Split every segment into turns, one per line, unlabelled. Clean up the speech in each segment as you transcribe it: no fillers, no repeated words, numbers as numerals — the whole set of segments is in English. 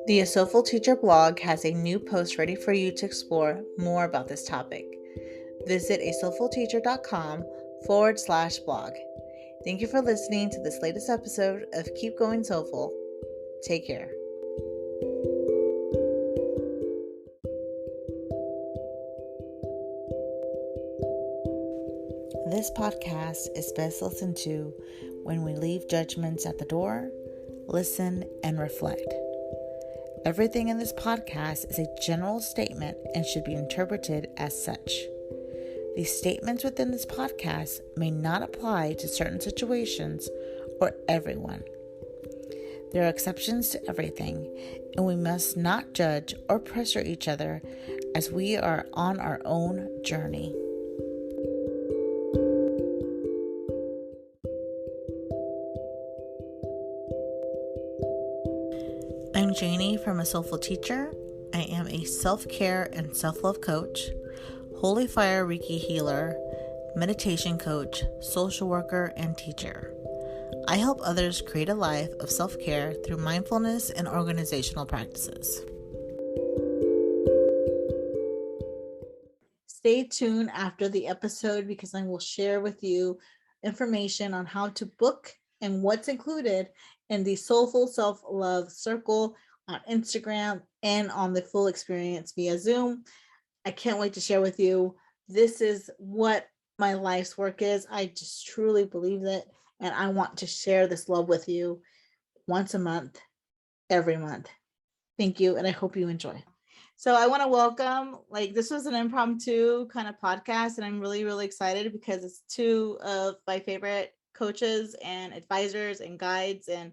The Soulful Teacher blog has a new post ready for you to explore more about this topic. Visit asoulfulteacher.com/blog. Thank you for listening to this latest episode of Keep Going Soulful. Take care. This podcast is best listened to when we leave judgments at the door, listen, and reflect. Everything in this podcast is a general statement and should be interpreted as such. These statements within this podcast may not apply to certain situations or everyone. There are exceptions to everything, and we must not judge or pressure each other as we are on our own journey. I'm Janie from A Soulful Teacher. I am a self-care and self-love coach, Holy Fire Reiki healer, meditation coach, social worker, and teacher. I help others create a life of self-care through mindfulness and organizational practices. Stay tuned after the episode because I will share with you information on how to book and what's included in the Soulful Self-Love Circle on Instagram and on the full experience via Zoom. I can't wait to share with you. This is what my life's work is. I just truly believe it, and I want to share this love with you once a month, every month. Thank you, and I hope you enjoy. So I want to welcome, this was an impromptu kind of podcast, and I'm really, really excited because it's two of my favorite coaches and advisors and guides. And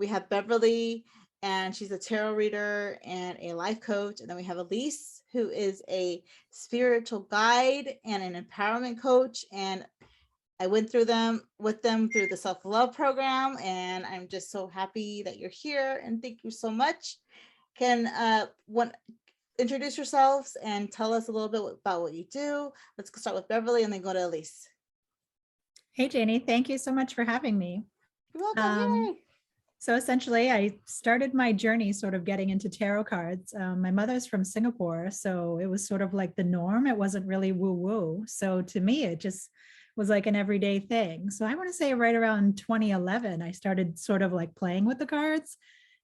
we have Beverley, and she's a tarot reader and a life coach. And then we have Alyse, who is a spiritual guide and an empowerment coach. And I went through with them through the self-love program, and I'm just so happy that you're here. And thank you so much. Can introduce yourselves and tell us a little bit about what you do. Let's start with Beverley and then go to Alyse.
Hey, Janie, thank you so much for having me.
You're welcome. Yay.
So essentially, I started my journey sort of getting into tarot cards. My mother's from Singapore, so it was sort of like the norm. It wasn't really woo-woo. So to me, it just was like an everyday thing. So I want to say right around 2011, I started sort of like playing with the cards.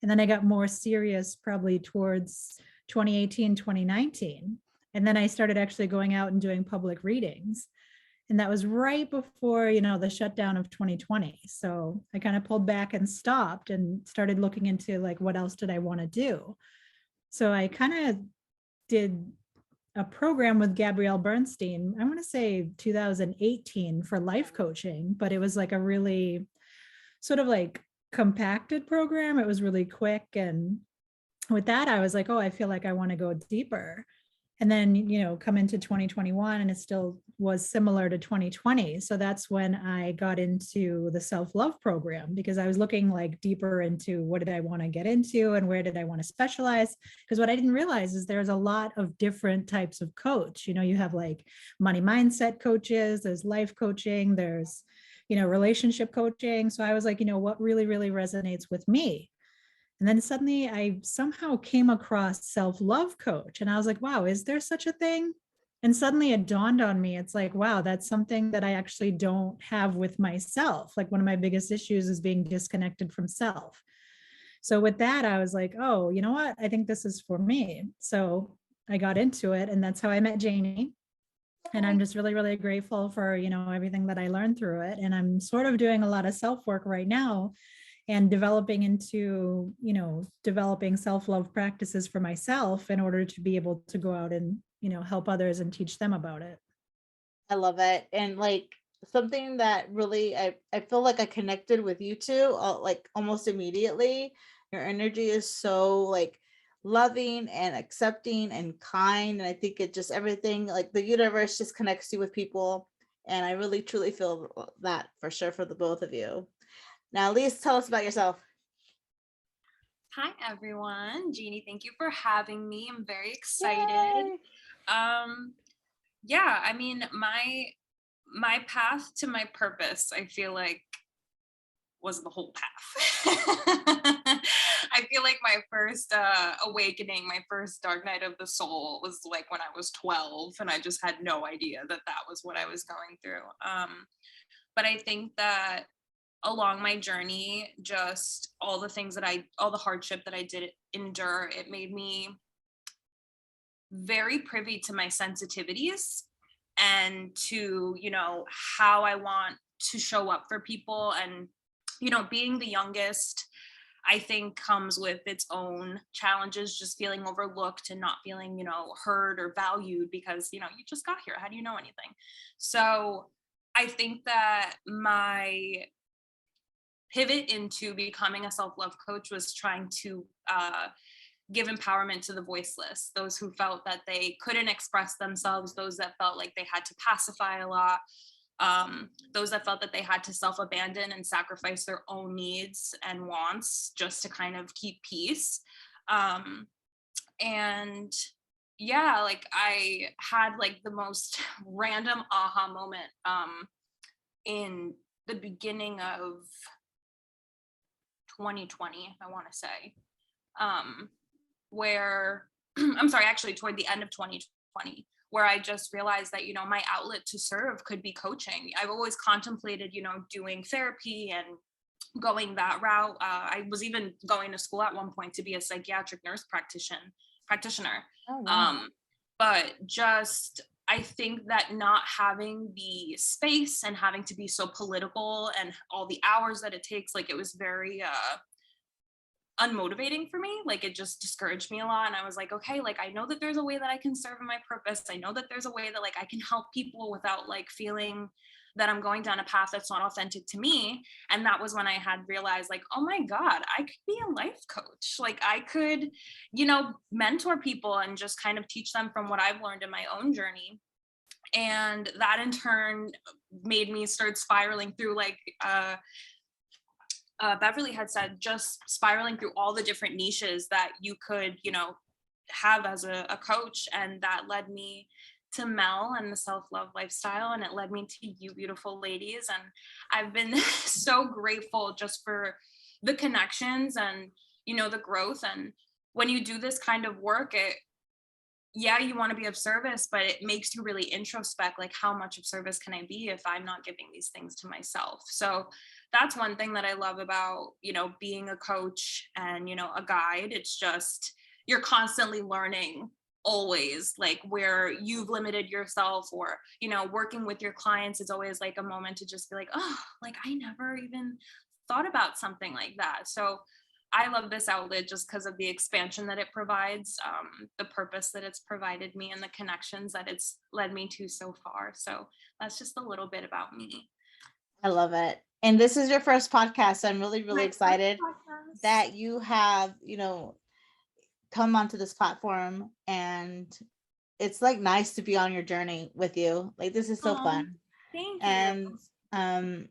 And then I got more serious probably towards 2018, 2019. And then I started actually going out and doing public readings. And that was right before, the shutdown of 2020. So I kind of pulled back and stopped and started looking into like, what else did I want to do? So I kind of did a program with Gabrielle Bernstein, I want to say 2018 for life coaching, but it was like a really sort of like compacted program. It was really quick. And with that, I was like, oh, I feel like I want to go deeper. And then, come into 2021 and it still was similar to 2020. So that's when I got into the self-love program because I was looking like deeper into what did I want to get into and where did I want to specialize? Because what I didn't realize is there's a lot of different types of coach. You have like money mindset coaches, there's life coaching, there's, relationship coaching. So I was like, what really, really resonates with me? And then suddenly I somehow came across self-love coach and I was like, wow, is there such a thing? And suddenly it dawned on me. It's like, wow, that's something that I actually don't have with myself. Like one of my biggest issues is being disconnected from self. So with that, I was like, oh, you know what? I think this is for me. So I got into it and that's how I met Janie. And I'm just really, really grateful for, everything that I learned through it. And I'm sort of doing a lot of self-work right now and developing into, developing self-love practices for myself in order to be able to go out and, help others and teach them about it.
I love it. And something that really, I feel like I connected with you two, almost immediately. Your energy is so loving and accepting and kind. And I think it just everything, the universe just connects you with people. And I really, truly feel that for sure for the both of you. Now, Alyse, tell us about yourself.
Hi, everyone. Jeannie, thank you for having me. I'm very excited. Yay. Yeah, I mean, my path to my purpose, I feel like was the whole path. I feel like my first awakening, my first dark night of the soul was like when I was 12, and I just had no idea that that was what I was going through. But I think that along my journey, just all the things that all the hardship that I did endure, it made me very privy to my sensitivities and to, how I want to show up for people. And, being the youngest, I think comes with its own challenges, just feeling overlooked and not feeling, heard or valued because, you just got here. How do you know anything? So I think that my pivot into becoming a self-love coach was trying to give empowerment to the voiceless, those who felt that they couldn't express themselves, those that felt like they had to pacify a lot, those that felt that they had to self-abandon and sacrifice their own needs and wants just to kind of keep peace. And yeah, like I had like the most random aha moment in the beginning of 2020, I want to say, where I'm sorry, actually toward the end of 2020, where I just realized that, my outlet to serve could be coaching. I've always contemplated, doing therapy and going that route. I was even going to school at one point to be a psychiatric nurse practitioner.
Oh, wow.
But just, I think that not having the space and having to be so political and all the hours that it takes, like it was very unmotivating for me. Like it just discouraged me a lot. And I was like, okay, like I know that there's a way that I can serve in my purpose. I know that there's a way that like I can help people without like feeling that I'm going down a path that's not authentic to me. And that was when I had realized like, oh my God, I could be a life coach. Like I could, mentor people and just kind of teach them from what I've learned in my own journey. And that in turn made me start spiraling through like, Beverley had said, just spiraling through all the different niches that you could, have as a coach. And that led me to Mel and the self-love lifestyle. And it led me to you beautiful ladies. And I've been so grateful just for the connections and, the growth. And when you do this kind of work, you want to be of service, but it makes you really introspect, like how much of service can I be if I'm not giving these things to myself? So that's one thing that I love about, being a coach and, a guide. It's just, you're constantly learning always, like where you've limited yourself or, working with your clients is always like a moment to just be like, oh, like I never even thought about something like that. So I love this outlet just because of the expansion that it provides, the purpose that it's provided me, and the connections that it's led me to so far. So that's just a little bit about me.
I love it. And this is your first podcast. So I'm really, really
My
excited
podcast.
that you have, come onto this platform, and it's like nice to be on your journey with you. Like this is so fun.
Thank you.
And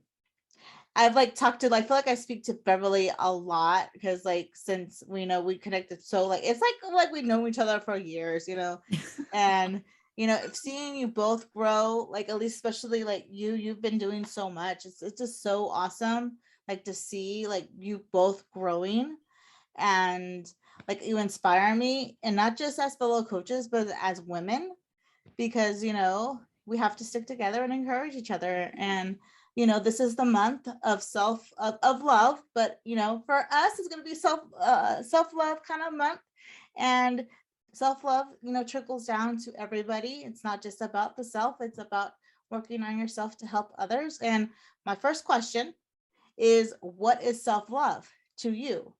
I've like talked to, like, I feel like I speak to Beverley a lot because like since we connected, so like it's like we've known each other for years, and seeing you both grow, like at least especially like you've been doing so much. It's just so awesome, like to see like you both growing, and like you inspire me, and not just as fellow coaches, but as women, because we have to stick together and encourage each other. And this is the month of of love, but for us it's going to be self-love kind of month. And self-love trickles down to everybody. It's not just about the self, it's about working on yourself to help others. And my first question is, what is self-love to you?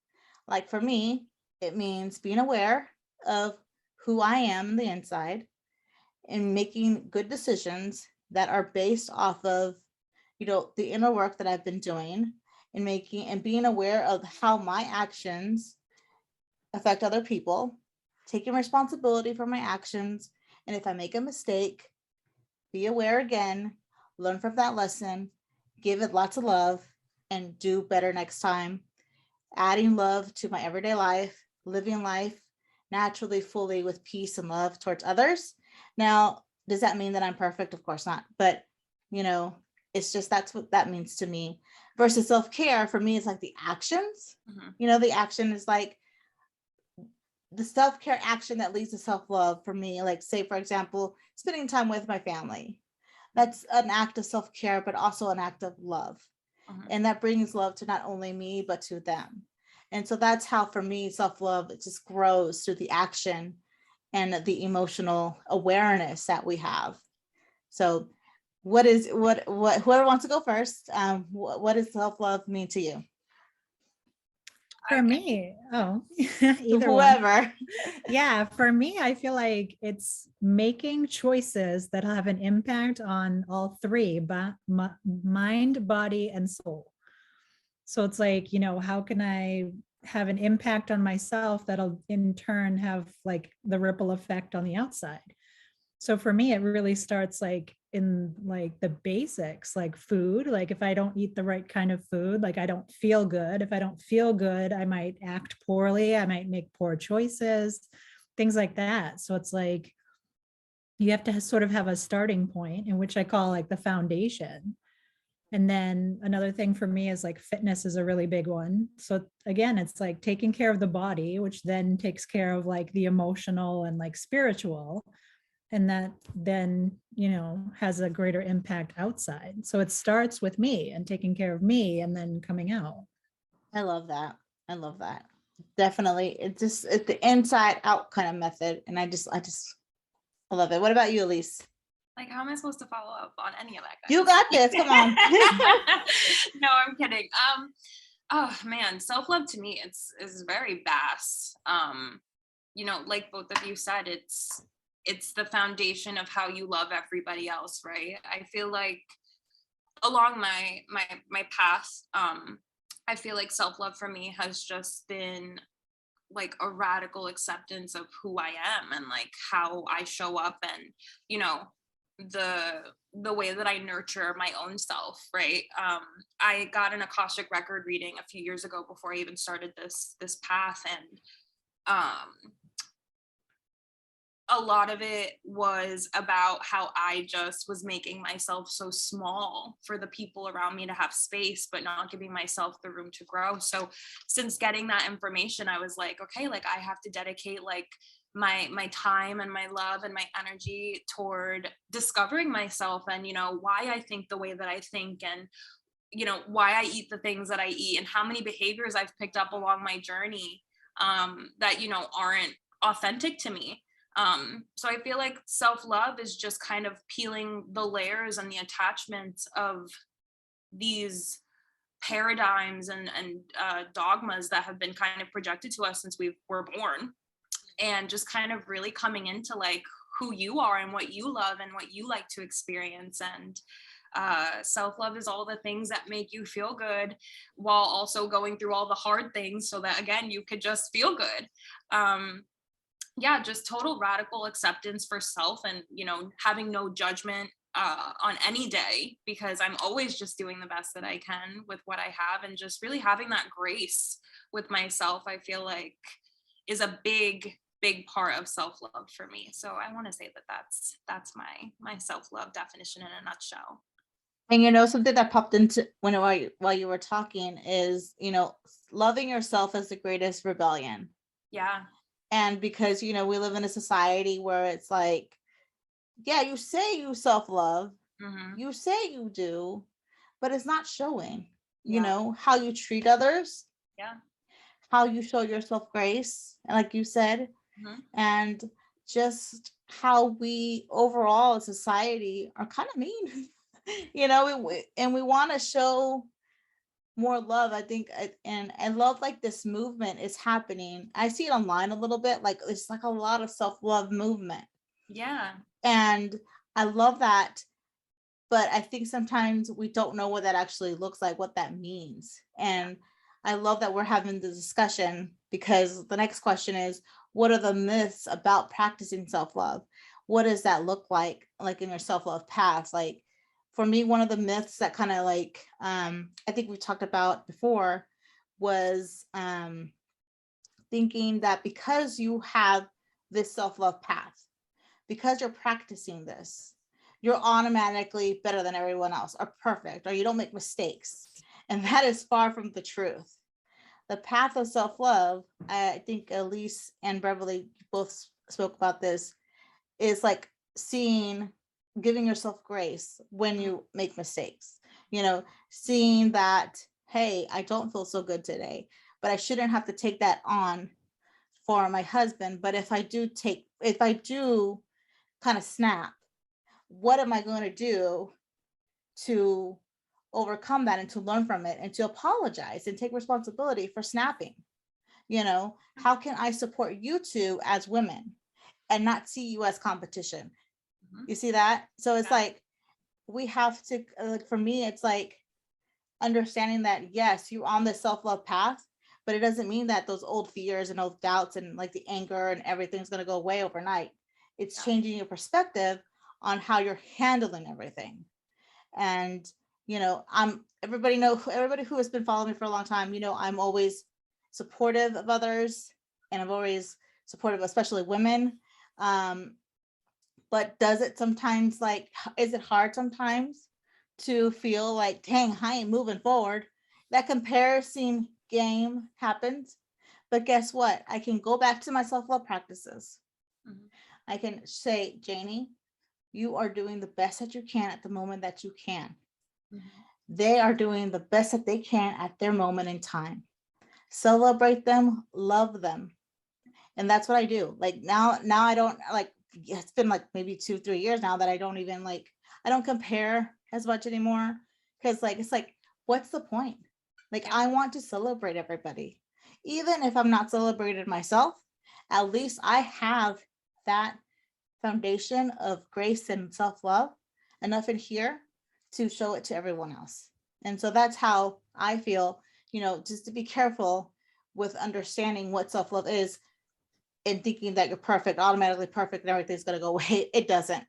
Like for me, it means being aware of who I am on the inside and making good decisions that are based off of the inner work that I've been doing, and being aware of how my actions affect other people, taking responsibility for my actions. And if I make a mistake, be aware again, learn from that lesson, give it lots of love, and do better next time. Adding love to my everyday life, living life naturally, fully, with peace and love towards others. Now, does that mean that I'm perfect? Of course not. But, It's just, that's what that means to me. Versus self-care for me is like the actions.
Mhm.
You know, the action is like the self-care action that leads to self-love for me. Like, say, for example, spending time with my family. That's an act of self-care, but also an act of love.
Mhm.
And that brings love to not only me, but to them. And so that's how, for me, self-love, it just grows through the action and the emotional awareness that we have. So what whoever wants to go first, what does self-love mean to you?
For me, either one.
Whoever.
Yeah, for me, I feel like it's making choices that have an impact on all three, but mind, body, and soul. So it's like, how can I have an impact on myself that'll in turn have like the ripple effect on the outside? So for me, it really starts like in like the basics, like food. Like if I don't eat the right kind of food, like I don't feel good. If I don't feel good, I might act poorly. I might make poor choices, things like that. So it's like you have to sort of have a starting point, in which I call like the foundation. And then another thing for me is like fitness is a really big one. So again, it's like taking care of the body, which then takes care of like the emotional and like spiritual. And that then, has a greater impact outside. So it starts with me and taking care of me and then coming out.
I love that. I love that. Definitely. It's the inside out kind of method. And I love it. What about you, Alyse?
Like, how am I supposed to follow up on any of that, guys?
You got this. Come on.
No, I'm kidding. Oh man, self-love to me, is very vast. Like both of you said, it's the foundation of how you love everybody else, right? I feel like along my path, I feel like self-love for me has just been like a radical acceptance of who I am and like how I show up, and the way that I nurture my own self, right? I got an Akashic record reading a few years ago before I even started this path, and a lot of it was about how I just was making myself so small for the people around me to have space, but not giving myself the room to grow. So since getting that information, I was like, okay, like I have to dedicate like my time and my love and my energy toward discovering myself, and why I think the way that I think, and why I eat the things that I eat, and how many behaviors I've picked up along my journey that aren't authentic to me. So I feel like self-love is just kind of peeling the layers and the attachments of these paradigms and dogmas that have been kind of projected to us since we were born, and just kind of really coming into like who you are and what you love and what you like to experience. And self-love is all the things that make you feel good while also going through all the hard things, so that again you could just feel good. Yeah, just total radical acceptance for self, and having no judgment on any day, because I'm always just doing the best that I can with what I have, and just really having that grace with myself, I feel like is a big part of self-love for me. So I want to say that that's my self-love definition in a nutshell.
And something that popped into while you were talking is, loving yourself is the greatest rebellion.
Yeah.
And because, we live in a society where it's like, yeah, you say you self-love, you say you do, but it's not showing, how you treat others, how you show yourself grace, like you said, and just how we overall as society are kind of mean, and we want to show more love, I think. And I love like this movement is happening. I see it online a little bit, like it's like a lot of self-love movement.
Yeah.
And I love that. But I think sometimes we don't know what that actually looks like, what that means. And I love that we're having the discussion, because the next question is, what are the myths about practicing self-love? What does that look like in your self-love path? Like, for me, one of the myths that kind of like, I think we talked about before was thinking that because you have this self-love path, because you're practicing this, you're automatically better than everyone else, or perfect, or you don't make mistakes. And that is far from the truth. The path of self-love, I think Alyse and Beverley both spoke about this, is like giving yourself grace when you make mistakes, seeing that, hey, I don't feel so good today, but I shouldn't have to take that on for my husband. But if I do kind of snap, what am I going to do to overcome that and to learn from it and to apologize and take responsibility for snapping? How can I support you two as women and not see you as competition? You see that? So it's like, we have to, for me, it's like understanding that, yes, you're on this self-love path, but it doesn't mean that those old fears and those doubts and like the anger and everything's going to go away overnight. It's changing your perspective on how you're handling everything. And, everybody who has been following me for a long time, I'm always supportive of others, and I'm always supportive, especially women. But does it sometimes, is it hard sometimes to feel like, dang, I ain't moving forward? That comparison game happens. But guess what? I can go back to my self-love practices. Mm-hmm. I can say, Janie, you are doing the best that you can at the moment that you can. Mm-hmm. They are doing the best that they can at their moment in time. Celebrate them, love them. And that's what I do. Like now I don't, like, it's been like maybe 2-3 years now that I don't even I don't compare as much anymore. Cause it's like, what's the point? I want to celebrate everybody. Even if I'm not celebrated myself, at least I have that foundation of grace and self-love enough in here to show it to everyone else. And so that's how I feel, just to be careful with understanding what self-love is and thinking that you're automatically perfect and everything's going to go away. It doesn't.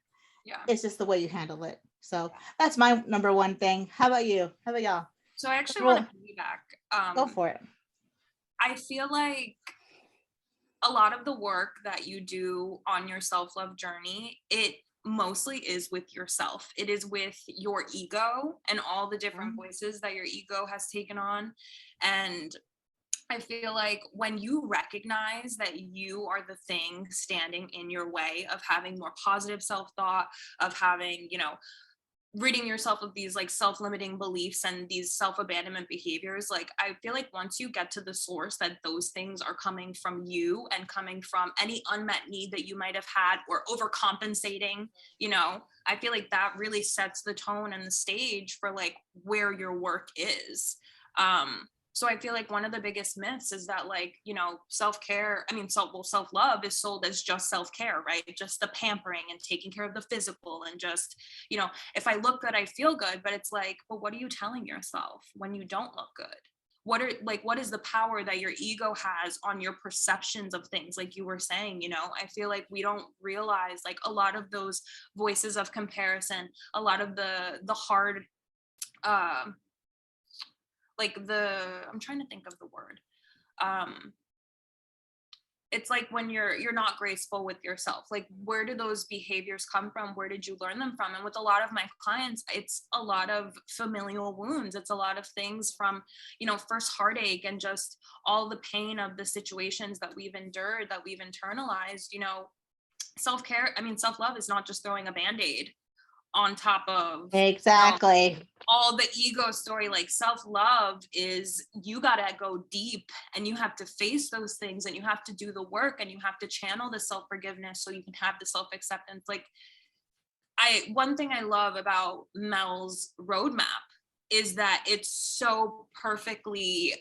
Yeah. It's just the way you handle it. So that's my number one thing. How about you? How about y'all?
So I actually want to piggyback.
Go for it.
I feel like a lot of the work that you do on your self-love journey, it mostly is with yourself. It is with your ego and all the different voices that your ego has taken on. And I feel like when you recognize that you are the thing standing in your way of having more positive self-thought, of having, ridding yourself of these self-limiting beliefs and these self-abandonment behaviors, I feel like once you get to the source that those things are coming from you and coming from any unmet need that you might have had or overcompensating, I feel like that really sets the tone and the stage for where your work is. So I feel like one of the biggest myths is that self-care, self-love is sold as just self-care, right? Just the pampering and taking care of the physical and just, if I look good, I feel good. But it's well, what are you telling yourself when you don't look good? What is the power that your ego has on your perceptions of things? Like you were saying, I feel like we don't realize a lot of those voices of comparison, a lot of the hard, I'm trying to think of the word. It's when you're not graceful with yourself, where do those behaviors come from? Where did you learn them from? And with a lot of my clients, it's a lot of familial wounds. It's a lot of things from, first heartache and just all the pain of the situations that we've endured, that we've internalized. Self-care, self-love is not just throwing a Band-Aid on top of
exactly
all the ego story. Self-love is, you gotta go deep and you have to face those things and you have to do the work and you have to channel the self-forgiveness so you can have the self-acceptance. One thing I love about Mel's roadmap is that it's so perfectly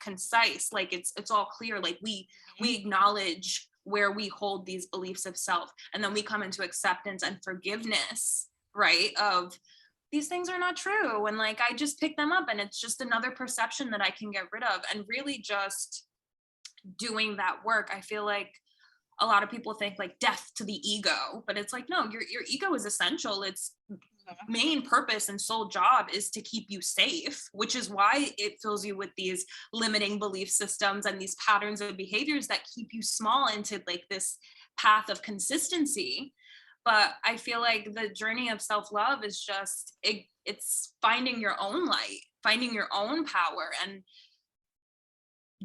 concise. It's all clear. We acknowledge where we hold these beliefs of self, and then we come into acceptance and forgiveness, right, of these things are not true, and I just pick them up and it's just another perception that I can get rid of. And really just doing that work, I feel like a lot of people think death to the ego, but it's no, your ego is essential. Its main purpose and sole job is to keep you safe, which is why it fills you with these limiting belief systems and these patterns of behaviors that keep you small into this path of consistency. But I feel like the journey of self-love is just, it's finding your own light, finding your own power, and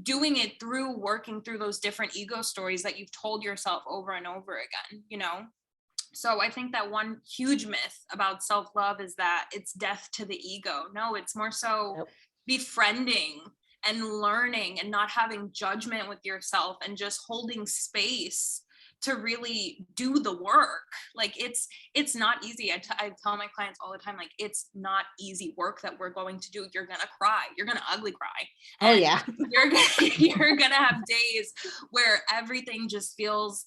doing it through working through those different ego stories that you've told yourself over and over again, you know? So I think that one huge myth about self-love is that it's death to the ego. No, it's more so
Yep.
befriending and learning and not having judgment with yourself and just holding space to really do the work. Like it's not easy. I tell my clients all the time, like, it's not easy work that we're going to do. You're gonna cry. You're gonna ugly cry.
Oh
And
yeah.
you're gonna have days where everything just feels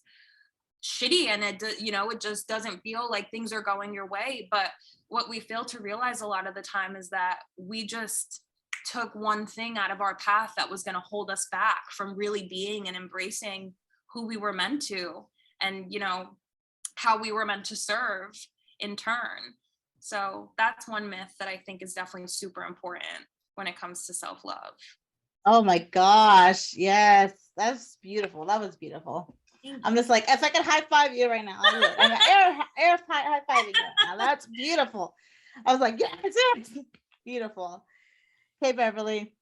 shitty, and it just doesn't feel like things are going your way. But what we fail to realize a lot of the time is that we just took one thing out of our path that was going to hold us back from really being and embracing who we were meant to, and how we were meant to serve in turn. So that's one myth that I think is definitely super important when it comes to self-love.
Oh my gosh. Yes. That's beautiful. That was beautiful. I'm just like, if I could high five you right now, I would. I'm air high fiving you right now. That's beautiful. I was like, yes. Beautiful. Hey, Beverly.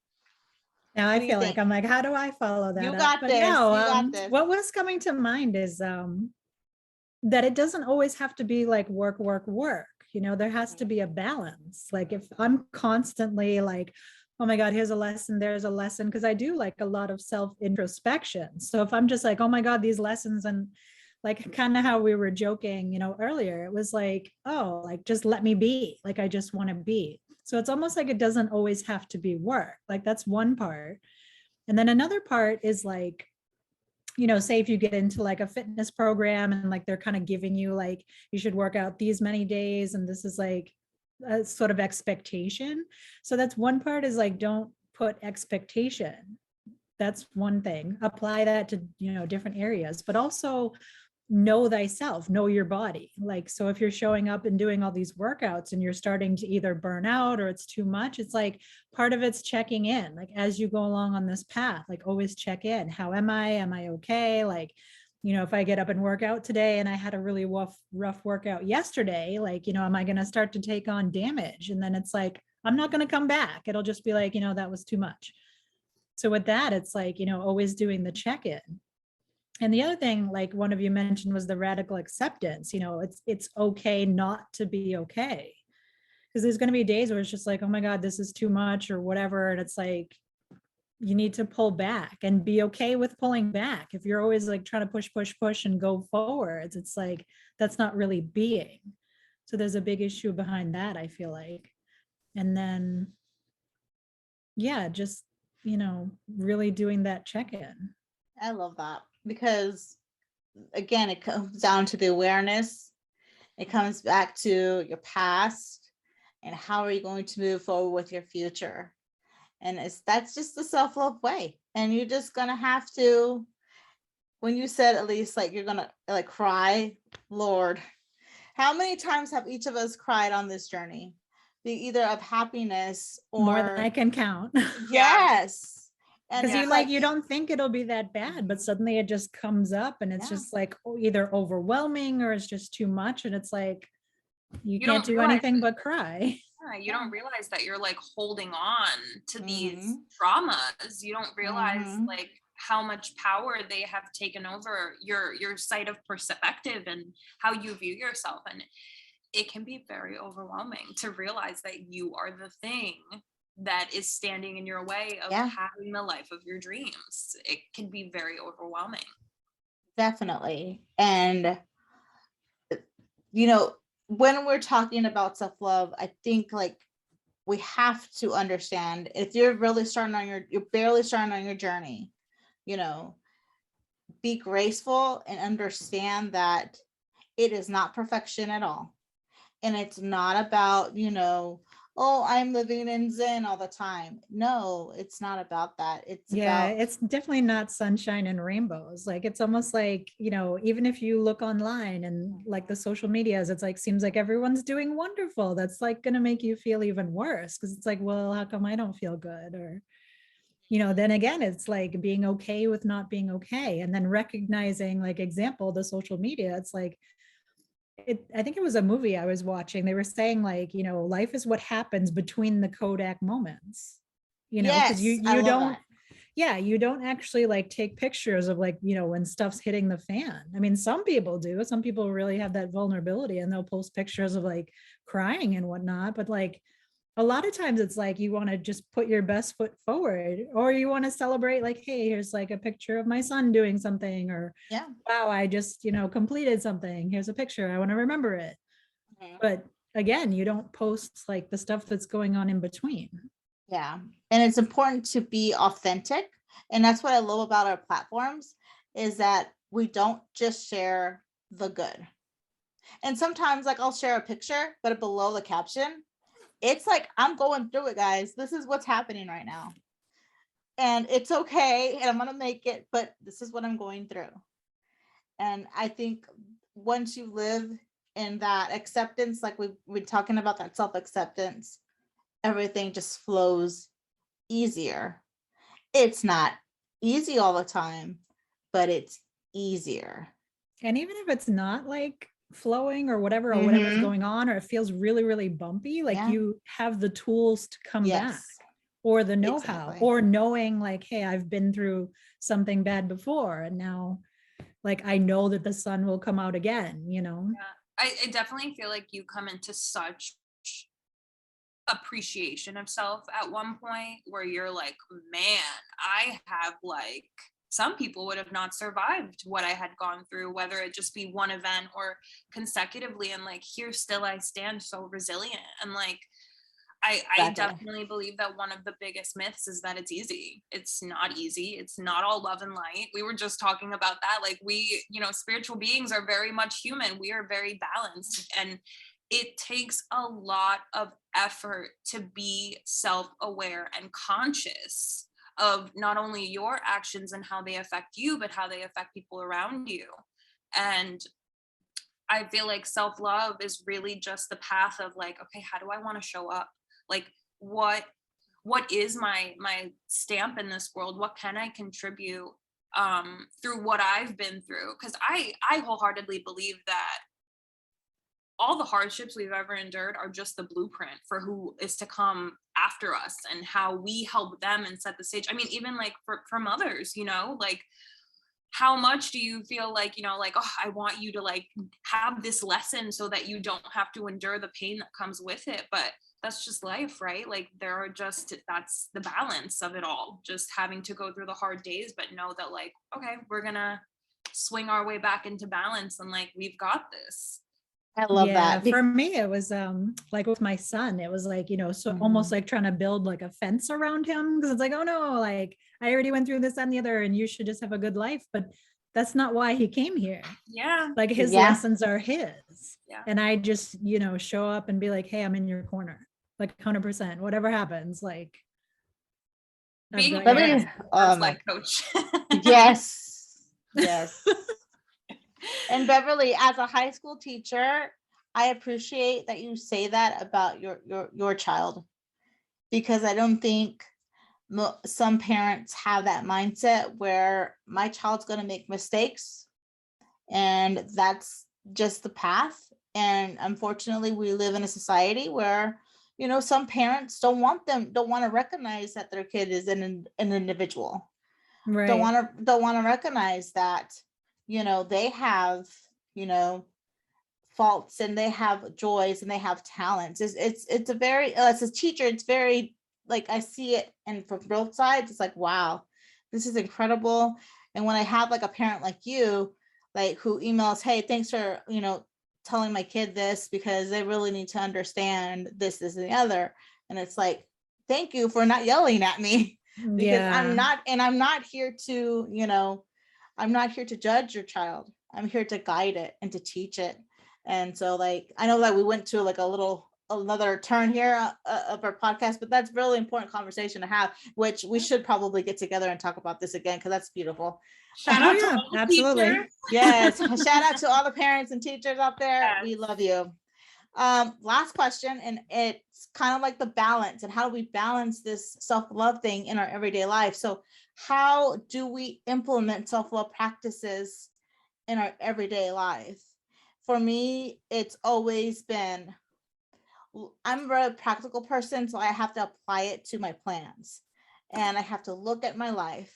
Now
What
I
do you
feel like
think?
I'm like, how do I follow that
You
up?
got
But
this.
no,
You got this.
what was coming to mind is that it doesn't always have to be like work, work, work. There has to be a balance. Like if I'm constantly like, oh my God, here's a lesson, there's a lesson, because I do like a lot of self introspection. So if I'm just like, oh my God, these lessons, and like kind of how we were joking, earlier, it was like, oh, like just let me be, like I just want to be. So it's almost like it doesn't always have to be work. Like that's one part. And then another part is like, say if you get into like a fitness program and like they're kind of giving you like, you should work out these many days, and this is like a sort of expectation. So that's one part, is like, don't put expectation. That's one thing. Apply that to, different areas, but also know thyself, know your body. Like, so if you're showing up and doing all these workouts and you're starting to either burn out or it's too much, it's like part of it's checking in, like as you go along on this path, like always check in. How am I okay? Like, if I get up and work out today and I had a really rough workout yesterday, like, am I going to start to take on damage? And then it's like, I'm not going to come back. It'll just be like, that was too much. So with that, it's like, always doing the check-in. And the other thing, like one of you mentioned, was the radical acceptance. It's okay not to be okay. Because there's going to be days where it's just like, oh my God, this is too much or whatever. And it's like, you need to pull back and be okay with pulling back. If you're always like trying to push and go forwards, it's like, that's not really being. So there's a big issue behind that, I feel like. And then, yeah, just, really doing that check-in.
I love that, because again, it comes down to the awareness. It comes back to your past and how are you going to move forward with your future. And that's just the self-love way. And you're just gonna have to, when you said Alyse, like you're gonna like cry, Lord, how many times have each of us cried on this journey? Either of happiness or
more than I can count.
Yes. And
Because
it's
you don't think it'll be that bad, but suddenly it just comes up and it's just like either overwhelming or it's just too much. And it's like, you can't do anything but cry.
Yeah, you don't realize that you're like holding on to these traumas. You don't realize like how much power they have taken over your sight of perspective and how you view yourself. And it can be very overwhelming to realize that you are the thing that is standing in your way of having the life of your dreams. It can be very overwhelming.
Definitely. And when we're talking about self-love, I think like we have to understand, if you're really you're barely starting on your journey, be graceful and understand that it is not perfection at all. And it's not about, oh, I'm living in Zen all the time. No, it's not about that. It's about,
it's definitely not sunshine and rainbows. Like, it's almost like, even if you look online and like the social medias, it's like, seems like everyone's doing wonderful. That's like going to make you feel even worse. Cause it's like, well, how come I don't feel good? Or, then again, it's like being okay with not being okay. And then recognizing, like, example, the social media, it's like, I think it was a movie I was watching. They were saying like, life is what happens between the Kodak moments, because
Yes, I
you
love
don't,
that.
yeah, you don't actually like take pictures of like, when stuff's hitting the fan. I mean, some people do. Some people really have that vulnerability and they'll post pictures of like crying and whatnot. But like a lot of times it's like you want to just put your best foot forward, or you want to celebrate like, hey, here's like a picture of my son doing something, or
Yeah.
wow, I just, completed something. Here's a picture. I want to remember it.
Mhm.
But again, you don't post like the stuff that's going on in between.
Yeah. And it's important to be authentic. And that's what I love about our platforms is that we don't just share the good. And sometimes like I'll share a picture, but below the caption, it's like, I'm going through it, guys. This is what's happening right now. And it's okay. And I'm going to make it, but this is what I'm going through. And I think once you live in that acceptance, like we're talking about that self-acceptance, everything just flows easier. It's not easy all the time, but it's easier.
And even if it's not like flowing or whatever's
Mm-hmm.
going on, or it feels really, really bumpy, like
Yeah.
you have the tools to come back,
Yes,
or the know-how,
exactly.
or knowing like, hey, I've been through something bad before. And now like, I know that the sun will come out again,
Yeah. I definitely feel like you come into such appreciation of self at one point where you're like, man, I have like, some people would have not survived what I had gone through, whether it just be one event or consecutively. And like, here still I stand so resilient. And like, I
Exactly.
definitely believe that one of the biggest myths is that it's easy. It's not easy. It's not all love and light. We were just talking about that. Like we, spiritual beings are very much human. We are very balanced. And it takes a lot of effort to be self-aware and conscious of not only your actions and how they affect you, but how they affect people around you. And I feel like self-love is really just the path of like, okay, how do I want to show up? Like what is my stamp in this world? What can I contribute through what I've been through? Because I wholeheartedly believe that all the hardships we've ever endured are just the blueprint for who is to come after us and how we help them and set the stage. I mean, even like from others, like how much do you feel like, like, oh, I want you to like have this lesson so that you don't have to endure the pain that comes with it. But that's just life, right? Like that's the balance of it all. Just having to go through the hard days, but know that like, okay, we're gonna swing our way back into balance and like, we've got this.
I love
Yeah,
that.
for me it was like with my son, it was like, so almost like trying to build like a fence around him, because it's like, oh no, like I already went through this and the other and you should just have a good life. But that's not why he came here.
Yeah.
Like his
Yeah.
lessons are his.
Yeah.
And I just, show up and be like, hey, I'm in your corner, like 100%, whatever happens, like
Being a
got your
parent
back.
first life coach.
Yes. Yes. And Beverly, as a high school teacher, I appreciate that you say that about your child, because I don't think some parents have that mindset where my child's going to make mistakes and that's just the path. And unfortunately, we live in a society where, some parents don't want to recognize that their kid is an individual.
Right.
Don't want to recognize that, they have, faults and they have joys and they have talents. It's a very, as a teacher, it's very, like, I see it, and from both sides, it's like, wow, this is incredible. And when I have like a parent like you, like, who emails, hey, thanks for, telling my kid this, because they really need to understand this, and the other. And it's like, thank you for not yelling at me, because I'm not here to, I'm not here to judge your child. I'm here to guide it and to teach it. And so, like, I know that we went to like another turn here of our podcast, but that's really important conversation to have, which we should probably get together and talk about this again, because that's beautiful.
Shout out to all the
absolutely.
teachers.
Yes. Shout out to all the parents and teachers out there.
Yes.
We love you. Last question, and it's kind of like the balance, and how do we balance this self-love thing in our everyday life? So how do we implement self-love practices in our everyday life? for me, it's always been, I'm a very practical person, so I have to apply it to my plans. And I have to look at my life.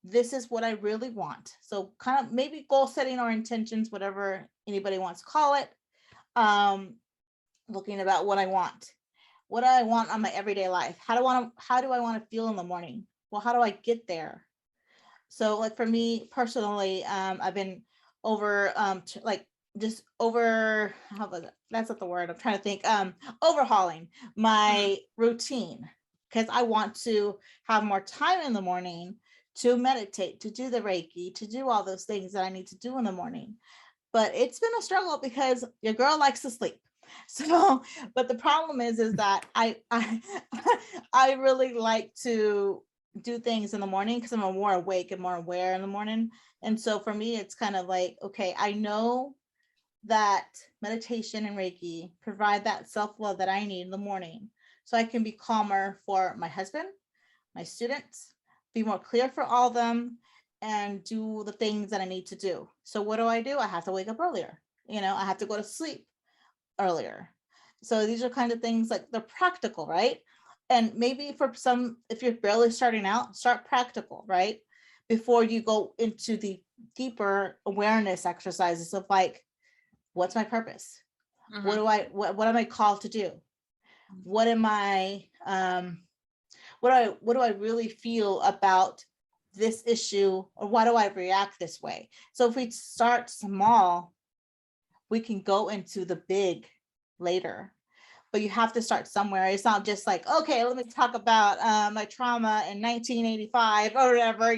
This is what I really want. So kind of maybe goal setting or intentions, whatever anybody wants to call it. Looking about what I want. What do I want on my everyday life? How do I want to feel in the morning? Well, how do I get there? So like for me personally, I've been over like just over, how was it? That's not the word I'm trying to think. Overhauling my routine because I want to have more time in the morning to meditate, to do the Reiki, to do all those things that I need to do in the morning. But it's been a struggle because your girl likes to sleep. So, but the problem is that I really like to do things in the morning because I'm more awake and more aware in the morning. And so for me, it's kind of like, okay, I know that meditation and Reiki provide that self-love that I need in the morning. So I can be calmer for my husband, my students, be more clear for all of them, and do the things that I need to do. So what do? I have to wake up earlier. I have to go to sleep earlier. So these are kind of things like they're practical, right? And maybe for some, if you're barely starting out, start practical, right? Before you go into the deeper awareness exercises of like, what's my purpose? What am I called to do? What am I, what do I really feel about this issue, or why do I react this way? So if we start small, we can go into the big later, but you have to start somewhere. It's not just like, okay, let me talk about my trauma in 1985 or whatever,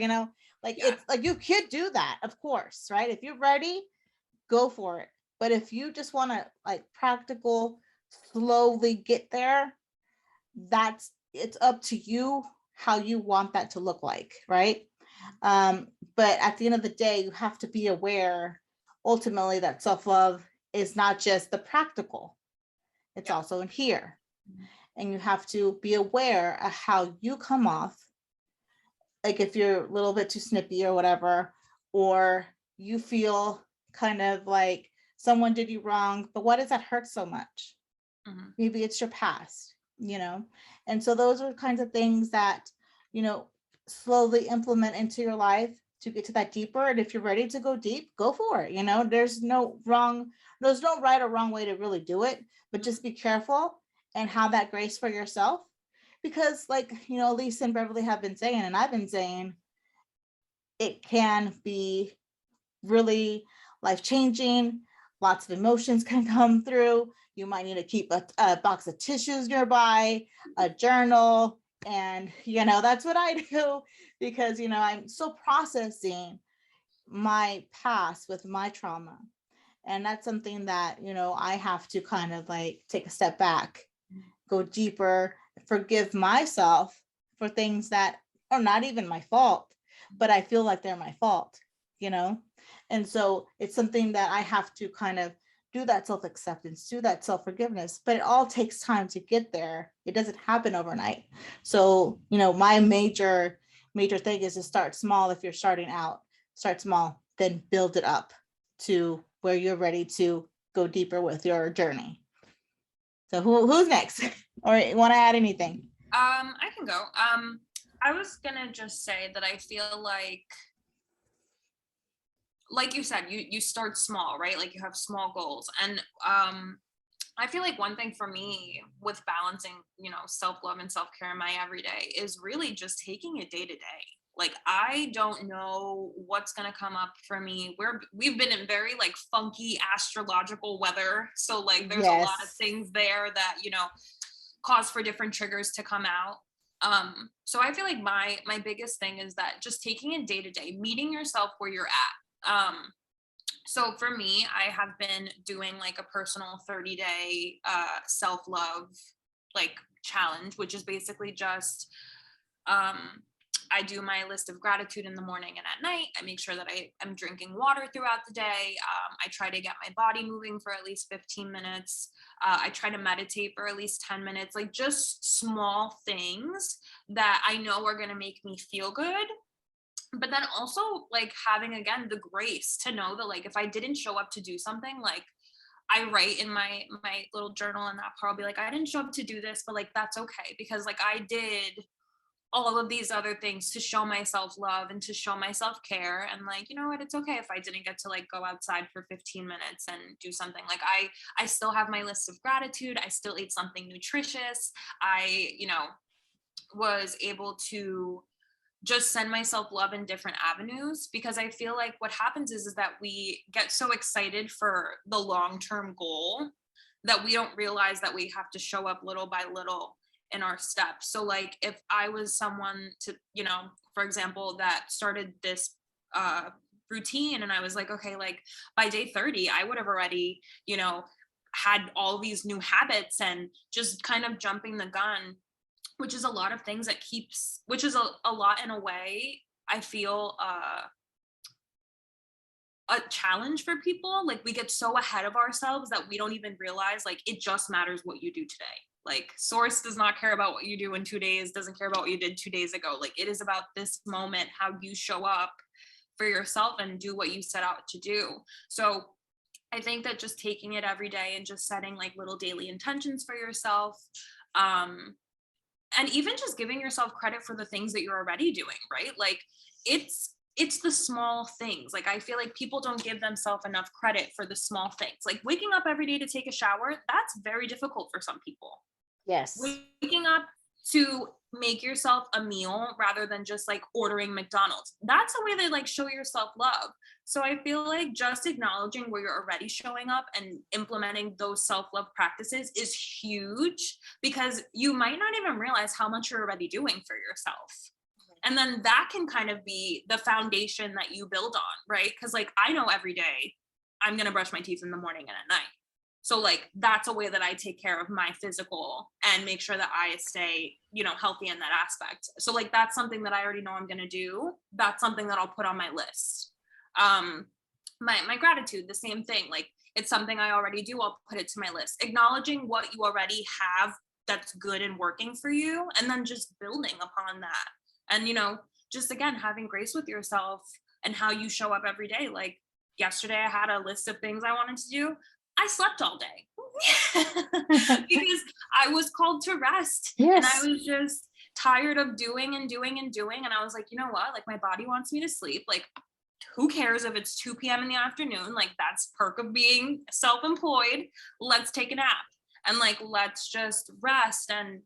it's like you could do that, of course, right? If you're ready, go for it. But if you just want to like practical, slowly get there, it's up to you how you want that to look like, right? But at the end of the day, you have to be aware ultimately that self-love is not just the practical, it's also in here. And you have to be aware of how you come off, like if you're a little bit too snippy or whatever, or you feel kind of like someone did you wrong, but why does that hurt so much? Maybe it's your past, and so those are kinds of things that slowly implement into your life to get to that deeper. And if you're ready to go deep, go for it. There's no right or wrong way to really do it, but just be careful and have that grace for yourself, because like Alyse and Beverley have been saying, and I've been saying, it can be really life-changing. Lots of emotions can come through. You might need to keep a box of tissues nearby, a journal, and that's what I do, because I'm still processing my past with my trauma, and that's something that I have to kind of like take a step back, go deeper, forgive myself for things that are not even my fault, but I feel like they're my fault, and so it's something that I have to kind of do, that self-acceptance, do that self-forgiveness, but it all takes time to get there. It doesn't happen overnight. So, my major thing is to start small. If you're starting out, start small, then build it up to where you're ready to go deeper with your journey. So who's next? Or you want to add anything?
I can go. I was gonna just say that I feel like you said, you start small, right? Like you have small goals. And I feel like one thing for me with balancing, self-love and self-care in my everyday is really just taking it day to day. Like, I don't know what's going to come up for me. We've been in very like funky astrological weather. So like there's a lot of things there that, cause for different triggers to come out. So I feel like my biggest thing is that just taking it day to day, meeting yourself where you're at. So for me, I have been doing like a personal 30-day self-love like challenge, which is basically just I do my list of gratitude in the morning and at night. I make sure that I'm drinking water throughout the day. I try to get my body moving for at least 15 minutes. I try to meditate for at least 10 minutes, like just small things that I know are going to make me feel good. But then also like having, again, the grace to know that like if I didn't show up to do something, like I write in my little journal, and that part I'll be like, I didn't show up to do this, but like that's okay, because like I did all of these other things to show myself love and to show myself care. And like, you know what, it's okay if I didn't get to like go outside for 15 minutes and do something. Like I still have my list of gratitude. I still ate something nutritious. I, you know, was able to just send myself love in different avenues, because I feel like what happens is that we get so excited for the long-term goal that we don't realize that we have to show up little by little in our steps. So like if I was someone to, you know, for example, that started this routine, and I was like, okay, like by day 30, I would have already, you know, had all these new habits, and just kind of jumping the gun, which is a lot of things that keeps, which is a lot in a way, I feel a challenge for people. Like we get so ahead of ourselves that we don't even realize like it just matters what you do today. Like source does not care about what you do in 2 days, doesn't care about what you did 2 days ago. Like it is about this moment, how you show up for yourself and do what you set out to do. So I think that just taking it every day and just setting like little daily intentions for yourself, and even just giving yourself credit for the things that you're already doing, right? Like it's the small things. Like I feel like people don't give themselves enough credit for the small things. Like waking up every day to take a shower, that's very difficult for some people.
Yes.
Waking up to make yourself a meal rather than just like ordering McDonald's, that's a way to like show yourself love. So I feel like just acknowledging where you're already showing up and implementing those self-love practices is huge, because you might not even realize how much you're already doing for yourself. And then that can kind of be the foundation that you build on, right? Because like I know every day I'm going to brush my teeth in the morning and at night. So like that's a way that I take care of my physical and make sure that I stay, you know, healthy in that aspect. So like that's something that I already know I'm going to do. That's something that I'll put on my list. My gratitude, the same thing. Like it's something I already do. I'll put it to my list. Acknowledging what you already have that's good and working for you, and then just building upon that. And, you know, just again, having grace with yourself and how you show up every day. Like yesterday, I had a list of things I wanted to do. I slept all day because I was called to rest. And I
Yes.
was just tired of doing and doing and doing. And I was like, you know what? Like my body wants me to sleep. Like, who cares if it's 2 p.m. in the afternoon? Like that's perk of being self-employed. Let's take a nap and like, let's just rest. And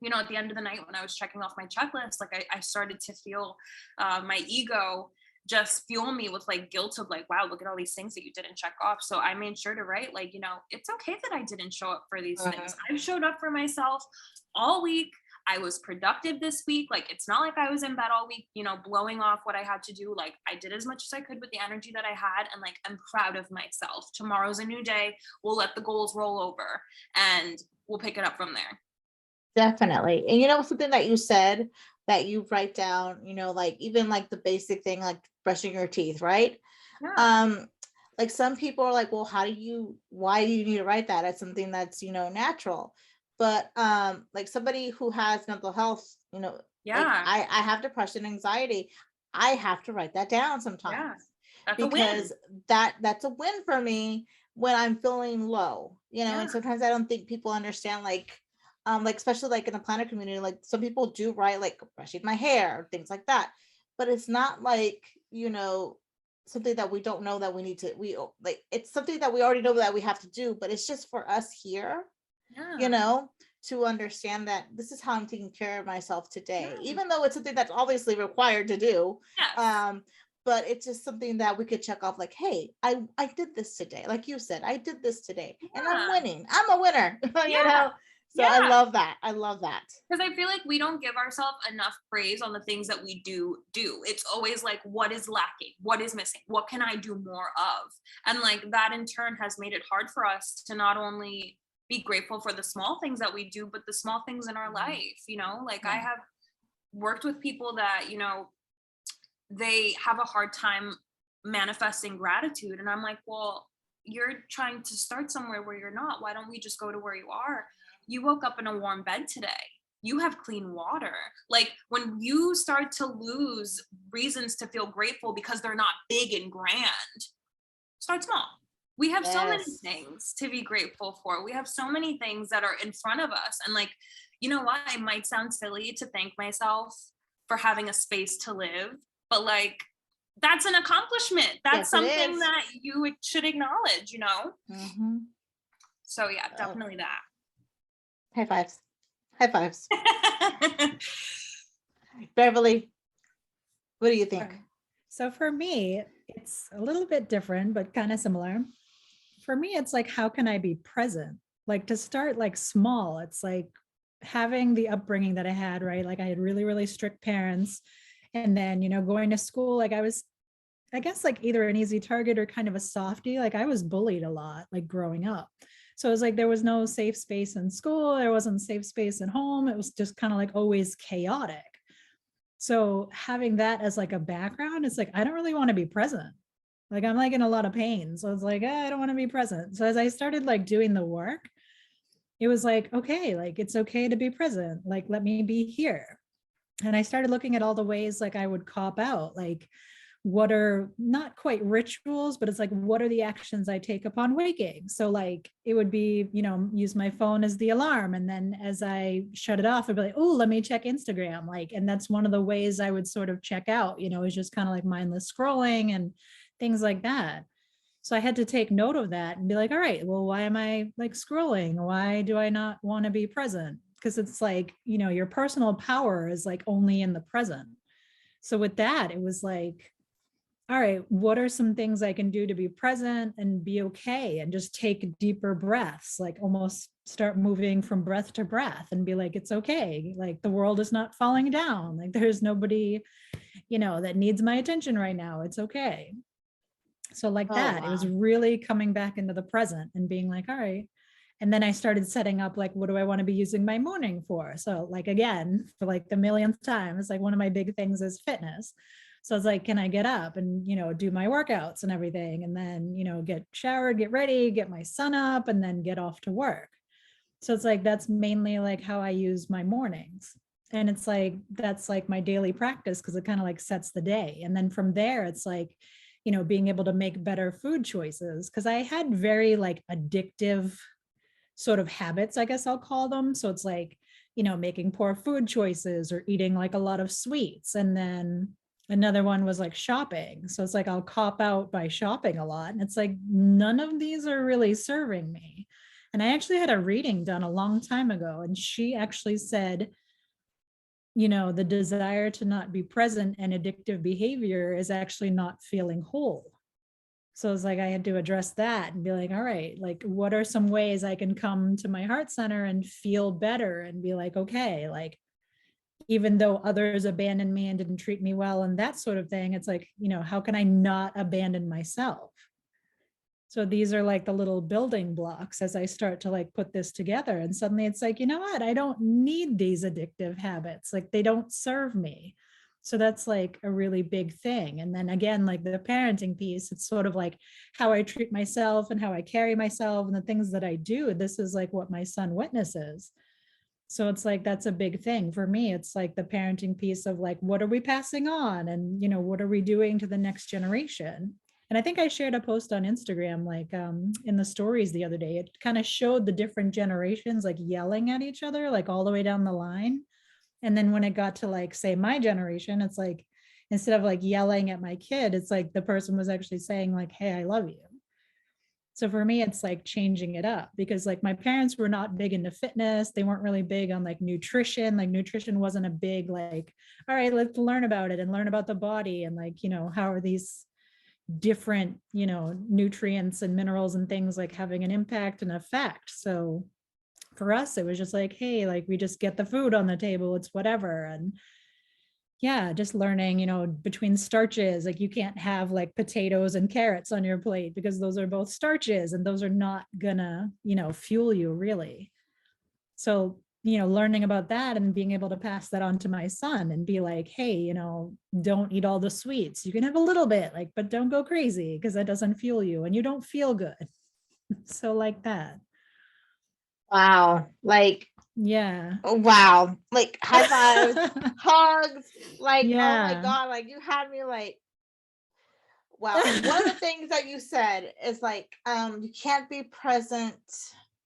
you know, at the end of the night, when I was checking off my checklist, like I started to feel my ego just fuel me with like guilt of like, wow, look at all these things that you didn't check off. So I made sure to write like, you know, it's okay that I didn't show up for these things. I've showed up for myself all week. I was productive this week. Like, it's not like I was in bed all week, you know, blowing off what I had to do. Like I did as much as I could with the energy that I had. And like, I'm proud of myself. Tomorrow's a new day. We'll let the goals roll over and we'll pick it up from there.
Definitely. And you know, something that you said that you write down, you know, like even like the basic thing, like brushing your teeth, right?
Yeah.
Like some people are like, well, why do you need to write that? It's something that's, you know, natural. But like somebody who has mental health, you know, like
Yeah.
I have depression, anxiety. I have to write that down sometimes.
Yeah. That's
Because
a win.
that's a win for me when I'm feeling low, you know.
Yeah.
And sometimes I don't think people understand, like especially like in the planner community, like some people do write like brushing my hair or things like that, but it's not like, you know, something that we don't know that we need to, like it's something that we already know that we have to do, but it's just for us here, you
Yeah.
know, to understand that this is how I'm taking care of myself today,
Yeah.
even though it's something that's obviously required to do.
Yes.
But it's just something that we could check off, like, hey, I did this today, like you said, I did this today and I'm
Yeah.
winning, I'm a winner. You
Yeah.
know, so I
Yeah.
love that. I love that.
Because I feel like we don't give ourselves enough praise on the things that we do. It's always like, what is lacking? What is missing? What can I do more of? And like that in turn has made it hard for us to not only be grateful for the small things that we do, but the small things in our life, you know, like I
Yeah.
have worked with people that, you know, they have a hard time manifesting gratitude. And I'm like, well, you're trying to start somewhere where you're not. Why don't we just go to where you are? You woke up in a warm bed today. You have clean water. Like when you start to lose reasons to feel grateful because they're not big and grand, start small. We have so many
Yes.
things to be grateful for. We have so many things that are in front of us. And like, you know what? I might sound silly to thank myself for having a space to live, but like, that's an accomplishment. That's
Yes, it
something
is.
that you should acknowledge, you know?
Mm-hmm.
So yeah, definitely
High fives. High fives.
that.
Beverly, what do you think?
Right. So for me, it's a little bit different, but kind of similar. For me, it's like, how can I be present? Like to start like small, it's like having the upbringing that I had, right? Like I had really, really strict parents. And then, going to school, like I was, I guess, like either an easy target or kind of a softie. Like I was bullied a lot, like growing up. So it was like there was no safe space in school. There wasn't safe space at home. It was just kind of like always chaotic. So having that as like a background, it's like, I don't really want to be present. Like I'm like in a lot of pain. So it's like, I don't want to be present. So as I started like doing the work, it was like, okay, like it's okay to be present. Like, let me be here. And I started looking at all the ways like I would cop out, like what are not quite rituals, but it's like, what are the actions I take upon waking? So like it would be, use my phone as the alarm. And then as I shut it off, I'd be like, oh, let me check Instagram. Like, and that's one of the ways I would sort of check out, is just kind of like mindless scrolling and things like that. So I had to take note of that and be like, all right, well, why am I like scrolling? Why do I not want to be present? Because it's like, your personal power is like only in the present. So with that, it was like, all right, what are some things I can do to be present and be okay and just take deeper breaths, like almost start moving from breath to breath and be like, it's okay. Like the world is not falling down. Like there's nobody, that needs my attention right now. It's okay. So like
Oh,
that, it was
wow.
really coming back into the present and being like, all right. And then I started setting up like, what do I want to be using my morning for? So like, again, for like the millionth time, it's like one of my big things is fitness. So it's like, can I get up and, do my workouts and everything? And then, get showered, get ready, get my son up, and then get off to work. So it's like, that's mainly like how I use my mornings. And it's like, that's like my daily practice because it kind of like sets the day. And then from there, it's like, being able to make better food choices. Cause I had very like addictive sort of habits, I guess I'll call them. So it's like, making poor food choices or eating like a lot of sweets. And then another one was like shopping. So it's like I'll cop out by shopping a lot. And it's like none of these are really serving me. And I actually had a reading done a long time ago, and she actually said, the desire to not be present and addictive behavior is actually not feeling whole. So it's like I had to address that and be like, all right, like what are some ways I can come to my heart center and feel better and be like, okay, like even though others abandoned me and didn't treat me well and that sort of thing, it's like, how can I not abandon myself? So these are like the little building blocks as I start to like put this together. And suddenly it's like, you know what? I don't need these addictive habits. Like they don't serve me. So that's like a really big thing. And then again, like the parenting piece, it's sort of like how I treat myself and how I carry myself and the things that I do. This is like what my son witnesses. So it's like, that's a big thing for me. It's like the parenting piece of like, what are we passing on? And, what are we doing to the next generation? And I think I shared a post on Instagram, like in the stories the other day. It kind of showed the different generations like yelling at each other, like all the way down the line. And then when it got to like, say, my generation, it's like, instead of like yelling at my kid, it's like the person was actually saying like, hey, I love you. So for me, it's like changing it up because like my parents were not big into fitness. They weren't really big on like nutrition. Like nutrition wasn't a big like, all right, let's learn about it and learn about the body and like, how are these different, nutrients and minerals and things like having an impact and effect. So for us, it was just like, hey, like we just get the food on the table, it's whatever. And yeah, just learning, between starches, like you can't have like potatoes and carrots on your plate because those are both starches and those are not gonna, fuel you really. So, learning about that and being able to pass that on to my son and be like, hey, don't eat all the sweets. You can have a little bit, like, but don't go crazy because that doesn't fuel you and you don't feel good. So like that.
Wow. Like,
Yeah.
wow. Like high fives, hugs. Like, oh my
Yeah.
God. Like you had me like, Wow. One of the things that you said is like, you can't be present.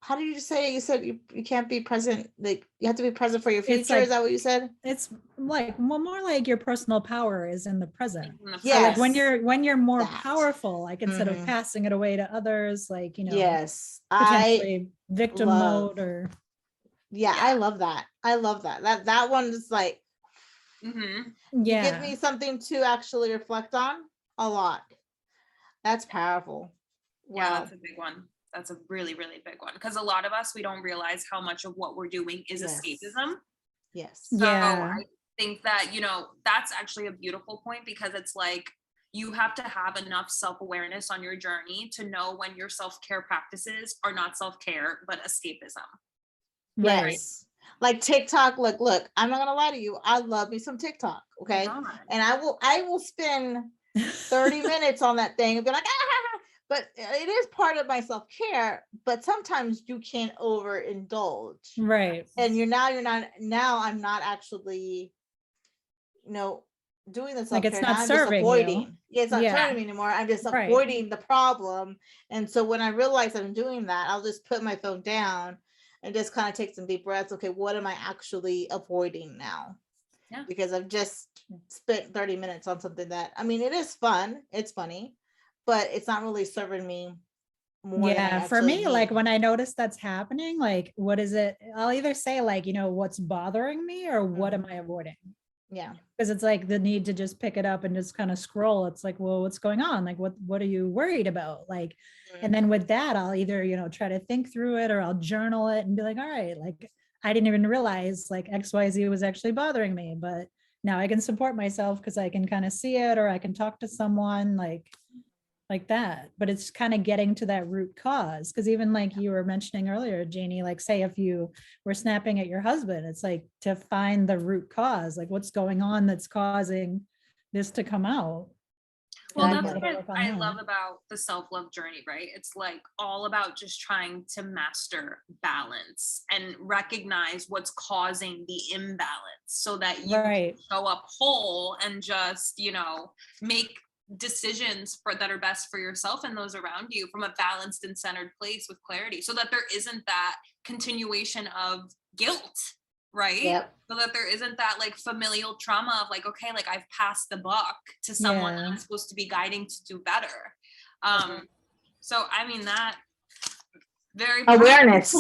How did you say it? You said you can't be present. Like you have to be present for your
It's
future.
like,
Is that what you said?
it's like more like your personal power is in the present.
In the
So like
Yes.
when you're more
That.
powerful, like instead of
Mhm.
passing it away to others, like, you know,
Yes.
potentially victim
love.
mode or
Yeah,
Yeah.
I love that. I love that. That one is like,
Mm-hmm.
you give
yeah.
me something to actually reflect on a lot. That's powerful.
Yeah,
Wow.
that's a big one. That's a really, really big one. Because a lot of us, we don't realize how much of what we're doing is
Yes.
escapism.
Yes.
So
Yeah.
I think that, you know, that's actually a beautiful point, because it's like you have to have enough self-awareness on your journey to know when your self-care practices are not self-care, but escapism.
Right.
Yes. Like TikTok, look, I'm not gonna lie to you. I love me some TikTok. Okay.
God.
And I will spend 30 minutes on that thing and be like, ah, but it is part of my self-care, but sometimes you can't overindulge.
Right.
And now I'm not actually, you know, doing the
Like it's
self-care.
not
Now I'm just
serving you.
avoiding. Yeah, it's not
Yeah.
serving me anymore. I'm just
Right.
avoiding the problem. And so when I realize I'm doing that, I'll just put my phone down and just kind of take some deep breaths. Okay, what am I actually avoiding now?
Yeah.
Because I've just spent 30 minutes on something that, I mean, it is fun, it's funny, but it's not really serving me more than I
Yeah, for
actually
me, like
need.
when I notice that's happening, like what is it? I'll either say like, you know, what's bothering me or what am I avoiding?
Yeah.
Because it's like the need to just pick it up and just kind of scroll. It's like, well, what's going on? Like what are you worried about? Like, and then with that, I'll either, you know, try to think through it or I'll journal it and be like, all right, like I didn't even realize like XYZ was actually bothering me, but now I can support myself because I can kind of see it or I can talk to someone like that. But it's kind of getting to that root cause, because even like you were mentioning earlier, Jeannie, like say if you were snapping at your husband, it's like to find the root cause, like what's going on that's causing this to come out.
Well,
And then
that's
you
what
gotta work on
I
that.
love about the self-love journey, right? It's like all about just trying to master balance and recognize what's causing the imbalance so that you
Right.
can show up whole and just, you know, make decisions that are best for yourself and those around you from a balanced and centered place with clarity, so that there isn't that continuation of guilt, right?
Yep.
So that there isn't that like familial trauma of like, okay, like I've passed the buck to someone that
Yeah.
I'm supposed to be guiding to do better.
Mhm.
So I mean that very
Awareness.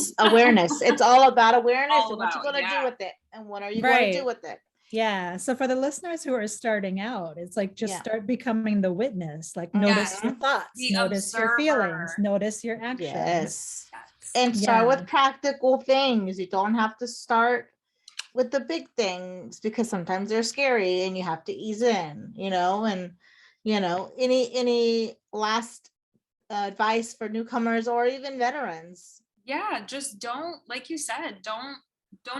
It's all about awareness
all
and what you're
about,
going to do
yeah.
with it and what are you going to do
Right.
with it.
Yeah. So for the listeners who are starting out, it's like just
Yeah.
start becoming the witness, like notice your
Mhm.
thoughts,
The
notice your feelings,
observer.
notice your actions.
Yes.
Yes.
And start
Yeah.
with practical things. You don't have to start with the big things because sometimes they're scary and you have to ease in, and any last advice for newcomers or even veterans?
Yeah, just don't, like you said, don't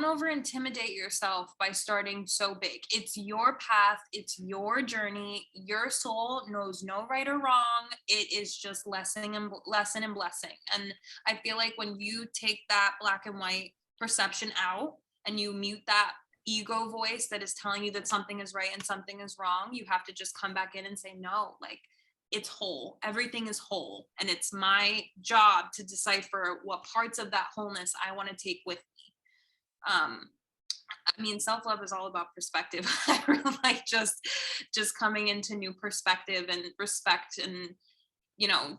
over intimidate yourself by starting so big. It's your path, it's your journey. Your soul knows no right or wrong. It is just lesson and blessing. And I feel like when you take that black and white perception out and you mute that ego voice that is telling you that something is right and something is wrong, you have to just come back in and say, no, like it's whole. Everything is whole. And it's my job to decipher what parts of that wholeness I want to take with me. I mean, self-love is all about perspective. I really like just coming into new perspective and respect, and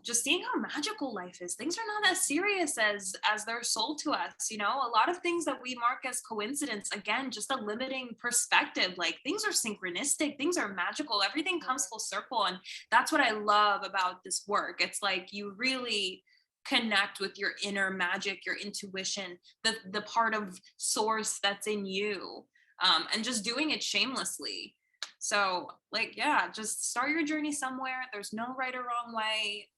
just seeing how magical life is. Things are not as serious as they're sold to us. A lot of things that we mark as coincidence, again, just a limiting perspective. Like things are synchronistic, things are magical, everything comes full circle. And that's what I love about this work. It's like you really connect with your inner magic, your intuition, the part of source that's in you, and just doing it shamelessly. So like, yeah, just start your journey somewhere. There's no right or wrong way.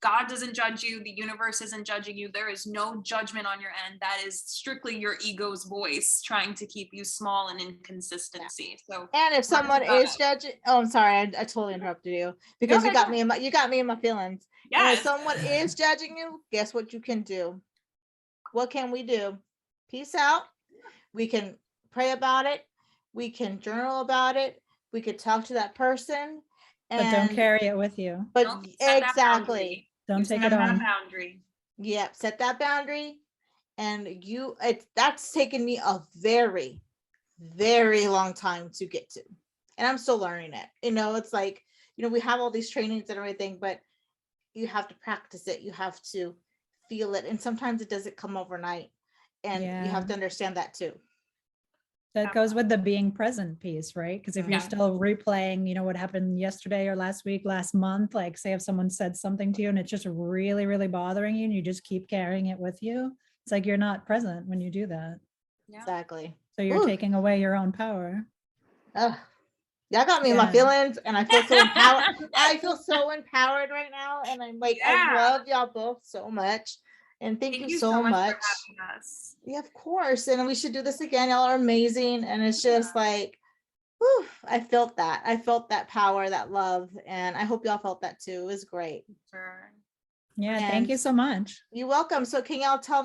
God doesn't judge you. The universe isn't judging you. There is no judgment on your end. That is strictly your ego's voice trying to keep you small and in consistency. So,
And if someone is judging, oh, I'm sorry, I totally interrupted you because you got me in my feelings. Yes. And if someone is judging you, guess what you can do? What can we do? Peace out. We can pray about it. We can journal about it. We could talk to that person
But don't
And
carry it with you.
but
Nope, set that
exactly.
boundary.
Don't
You
take
set
it
that
on.
boundary.
Yep, set that boundary. And that's taken me a very, very long time to get to. And I'm still learning it. It's like, we have all these trainings and everything, but you have to practice it. You have to feel it. And sometimes it doesn't come overnight. And you have
Yeah.
to understand that too.
That goes with the being present piece, right? Because if you're
Yeah.
still replaying, what happened yesterday or last week, last month, like say if someone said something to you and it's just really, really bothering you and you just keep carrying it with you, it's like you're not present when you do that.
Yeah.
Exactly.
So you're
Ooh.
taking away your own power.
Ugh. Y'all got me in my
Yeah.
feelings, and I feel so empowered. I feel so empowered right now, and I'm like, I
Yeah.
love y'all both so much, and thank you so much.
for having us.
Yeah, of course, and we should do this again. Y'all are amazing, and it's just like, whew, I felt that. I felt that power, that love, and I hope y'all felt that too. It was great.
Sure.
Yeah.
And
Thank you so much.
you're welcome. So can y'all tell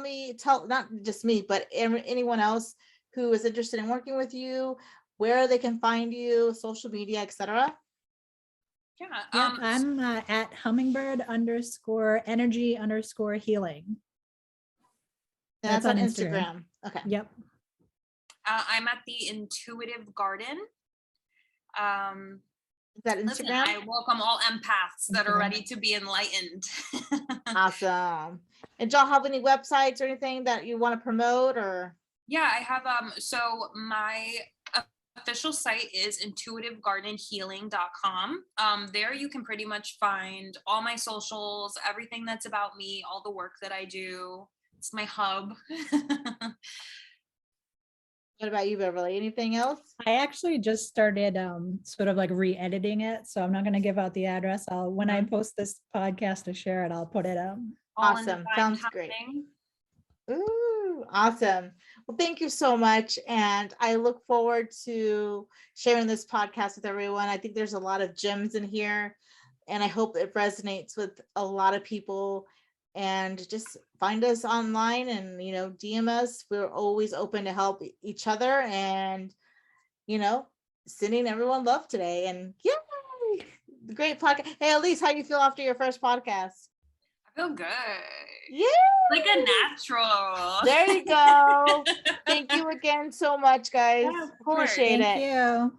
not just me, but anyone else who is interested in working with you, where they can find you, social media, etc.
Yeah.
Yep, I'm at Hummingbird_energy_healing.
That's on Instagram. Okay.
Yep.
I'm at the Intuitive Garden.
Is that
Listen,
Instagram?
I welcome all empaths that are ready to be enlightened.
Awesome. And y'all have any websites or anything that you want to promote or?
Yeah, I have so my official site is intuitivegardenhealing.com. There you can pretty much find all my socials, everything that's about me, all the work that I do. It's my hub.
What about you, Beverly? Anything else?
I actually just started sort of like re-editing it. So I'm not going to give out the address. When I post this podcast to share it, I'll put it out.
Awesome. Sounds great. Ooh, awesome. Well, thank you so much. And I look forward to sharing this podcast with everyone. I think there's a lot of gems in here, and I hope it resonates with a lot of people. And just find us online and, DM us. We're always open to help each other and, sending everyone love today. And yay! Great podcast. Hey, Alyse, how you feel after your first podcast?
I feel good.
Yeah.
Like a natural.
There you go. Thank you again so much, guys.
Yeah, of course.
Appreciate
Thank
it.
you.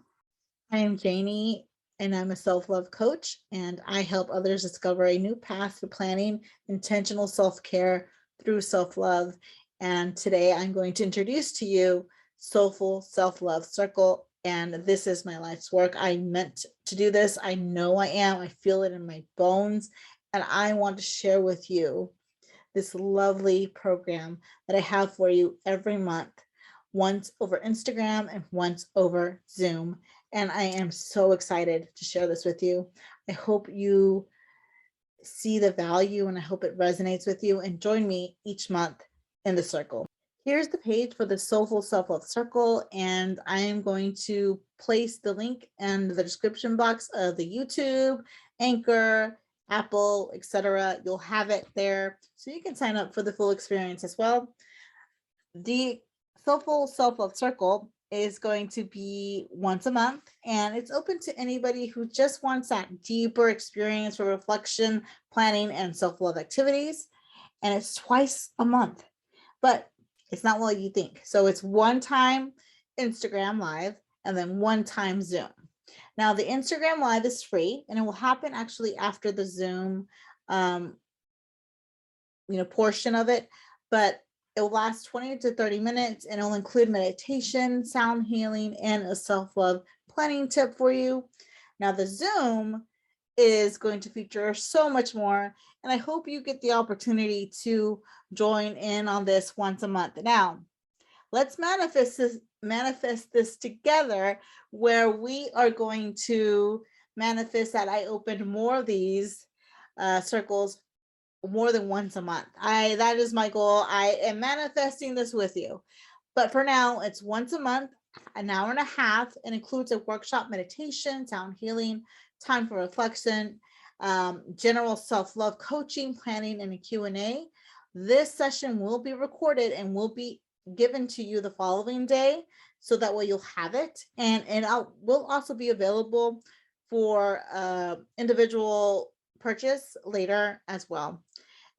I am Janie, and I'm a self-love coach, and I help others discover a new path to planning intentional self-care through self-love. And today I'm going to introduce to you Soulful Self-Love Circle. And this is my life's work. I meant to do this. I know I am. I feel it in my bones. And I want to share with you this lovely program that I have for you every month, once over Instagram and once over Zoom. And I am so excited to share this with you. I hope you see the value and I hope it resonates with you, and join me each month in the circle. Here's the page for the Soulful Self-Love Circle, and I am going to place the link in the description box of the YouTube, Anchor, Apple, etc. You'll have it there so you can sign up for the full experience as well. The Soulful Self-Love Circle is going to be once a month, and it's open to anybody who just wants that deeper experience for reflection, planning, and self-love activities. And it's twice a month, but it's not what you think. So it's one time Instagram Live and then one time Zoom. Now the Instagram Live is free, and it will happen actually after the Zoom portion of it, but it will last 20 to 30 minutes, and it'll include meditation, sound healing, and a self-love planning tip for you. Now the Zoom is going to feature so much more, and I hope you get the opportunity to join in on this once a month. Now, let's manifest this together, where we are going to manifest that I open more of these circles more than once a month. That is my goal. I am manifesting this with you. But for now, it's once a month, an hour and a half. It includes a workshop, meditation, sound healing, time for reflection, general self-love coaching, planning, and a Q&A. This session will be recorded and will be given to you the following day, so that way you'll have it. And it will also be available for individual purchase later as well.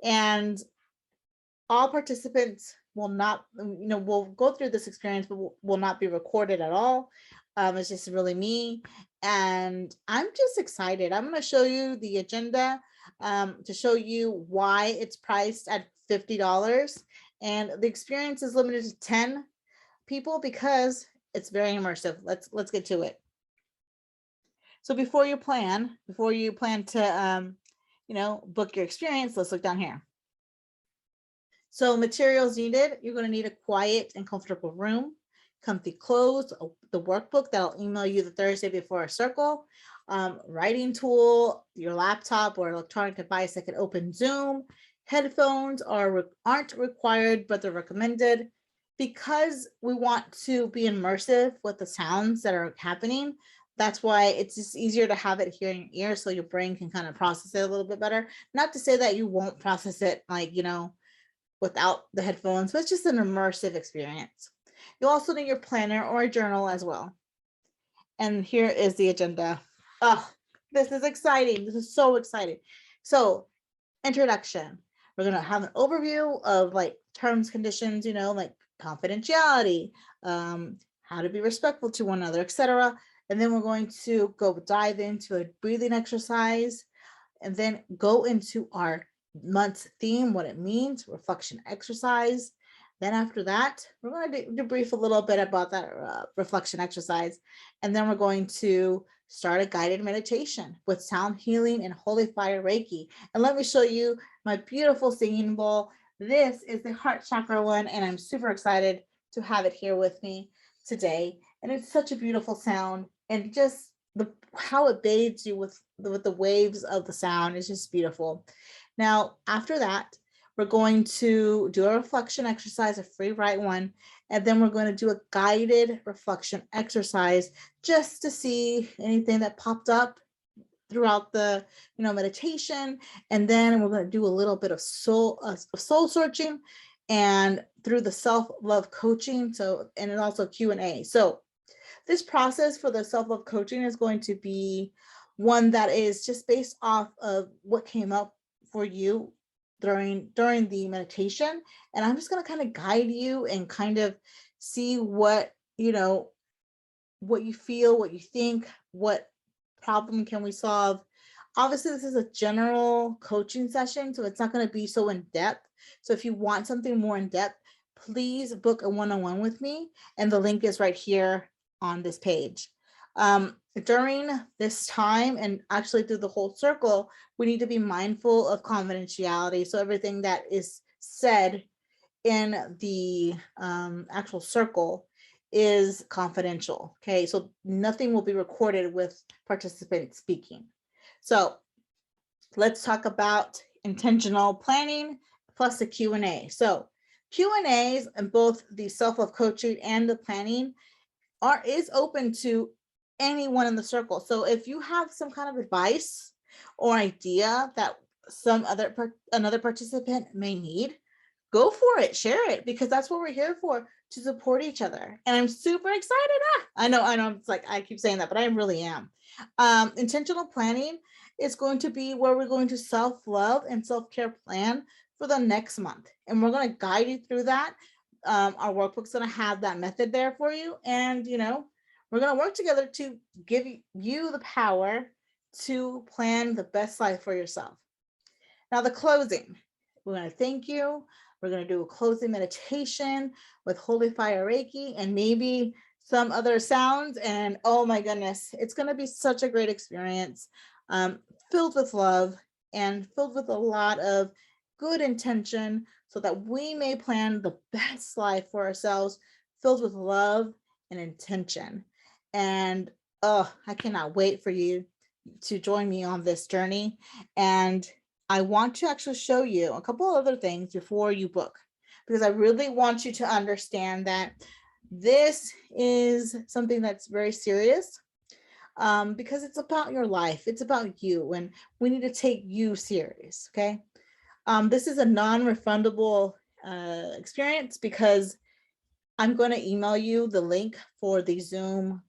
And all participants will not, will go through this experience, but will not be recorded at all. It's just really me. And I'm just excited. I'm going to show you the agenda to show you why it's priced at $50. And the experience is limited to 10 people because it's very immersive. Let's get to it. So before you plan to, book your experience, let's look down here. So materials needed, you're going to need a quiet and comfortable room, comfy clothes, the workbook that I'll email you the Thursday before our circle, writing tool, your laptop or electronic device that can open Zoom. Headphones aren't required, but they're recommended because we want to be immersive with the sounds that are happening. That's why it's just easier to have it here in your ear so your brain can kind of process it a little bit better. Not to say that you won't process it like, without the headphones, but it's just an immersive experience. You'll also need your planner or a journal as well. And here is the agenda. Oh, this is exciting. This is so exciting. So, introduction. We're going to have an overview of like terms, conditions, like confidentiality, how to be respectful to one another, etc. And then we're going to dive into a breathing exercise and then go into our month's theme, what it means, reflection exercise. Then after that, we're going to debrief a little bit about that reflection exercise. And then we're going to start a guided meditation with sound healing and holy fire Reiki. And let me show you my beautiful singing bowl. This is the heart chakra one, and I'm super excited to have it here with me today. And it's such a beautiful sound, and just how it bathes you with the waves of the sound is just beautiful. Now, after that, we're going to do a reflection exercise, a free write one, and then we're going to do a guided reflection exercise just to see anything that popped up throughout the meditation. And then we're going to do a little bit of soul searching and through the self-love coaching. And also Q&A. So this process for the self-love coaching is going to be one that is just based off of what came up for you during the meditation. And I'm just going to kind of guide you and kind of see what you feel, what you think, what problem can we solve. Obviously, this is a general coaching session, so it's not going to be so in depth. So if you want something more in depth, please book a one-on-one with me, and the link is right here on this page. During this time, and actually through the whole circle, we need to be mindful of confidentiality. So everything that is said in the actual circle is confidential. Okay, so nothing will be recorded with participants speaking. So let's talk about intentional planning plus the Q&A. So Q&As in both the self-love coaching and the planning is open to anyone in the circle. So if you have some kind of advice or idea that another participant may need, go for it, share it, because that's what we're here for, to support each other. And I'm super excited. I know it's like I keep saying that, but I really am. Intentional planning is going to be where we're going to self-love and self-care plan for the next month. And we're going to guide you through that. Our workbook's going to have that method there for you. And, we're going to work together to give you the power to plan the best life for yourself. Now, the closing, we're going to thank you. We're going to do a closing meditation with Holy Fire Reiki and maybe some other sounds. And oh my goodness, it's going to be such a great experience, filled with love and filled with a lot of good intention so that we may plan the best life for ourselves, filled with love and intention. And I cannot wait for you to join me on this journey. And I want to actually show you a couple of other things before you book, because I really want you to understand that this is something that's very serious, because it's about your life. It's about you, and we need to take you serious. Okay. This is a non-refundable experience because I'm going to email you the link for the Zoom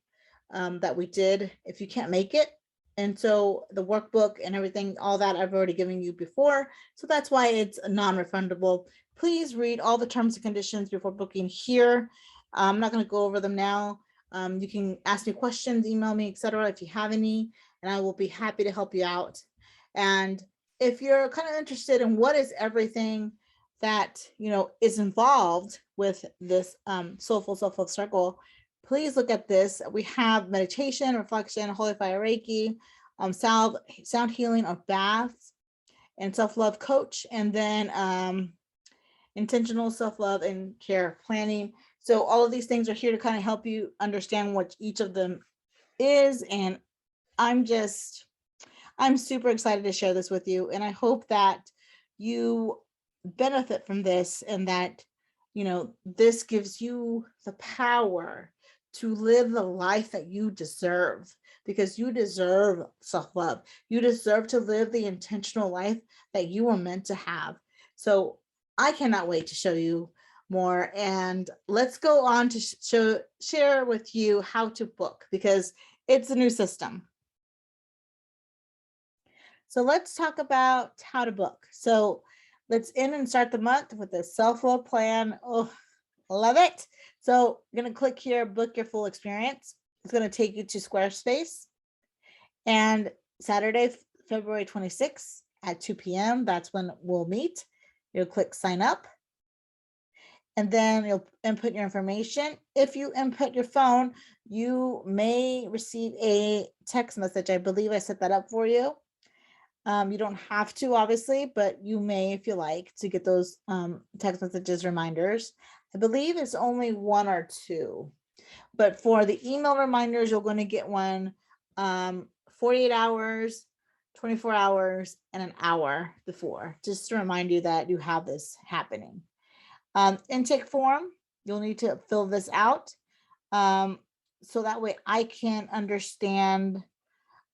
that we did. If you can't make it, And so the workbook and everything, all that I've already given you before. So that's why it's non-refundable. Please read all the terms and conditions before booking here. I'm not going to go over them now. You can ask me questions, email me, etc. if you have any, and I will be happy to help you out. And if you're kind of interested in what is everything that, you know, is involved with this Soulful Self-Love Circle, please look at this. We have meditation, reflection, holy fire Reiki, sound healing or baths, and self-love coach, and then intentional self-love and care planning. So all of these things are here to kind of help you understand what each of them is. And I'm super excited to share this with you. And I hope that you benefit from this and that, you know, this gives you the power to live the life that you deserve, because you deserve self-love. You deserve to live the intentional life that you were meant to have. So I cannot wait to show you more. And let's go on to share with you how to book, because it's a new system. So let's talk about how to book. So let's end and start the month with a self-love plan. Oh, love it. So I'm going to click here, book your full experience. It's going to take you to Squarespace. And Saturday, February 26th at 2 p.m., that's when we'll meet. You'll click sign up. And then you'll input your information. If you input your phone, you may receive a text message. I believe I set that up for you. You don't have to, obviously, but you may if you like to get those text messages reminders. I believe it's only 1 or 2. But for the email reminders, you're going to get one 48 hours, 24 hours, and an hour before, just to remind you that you have this happening. Intake form, you'll need to fill this out so that way I can understand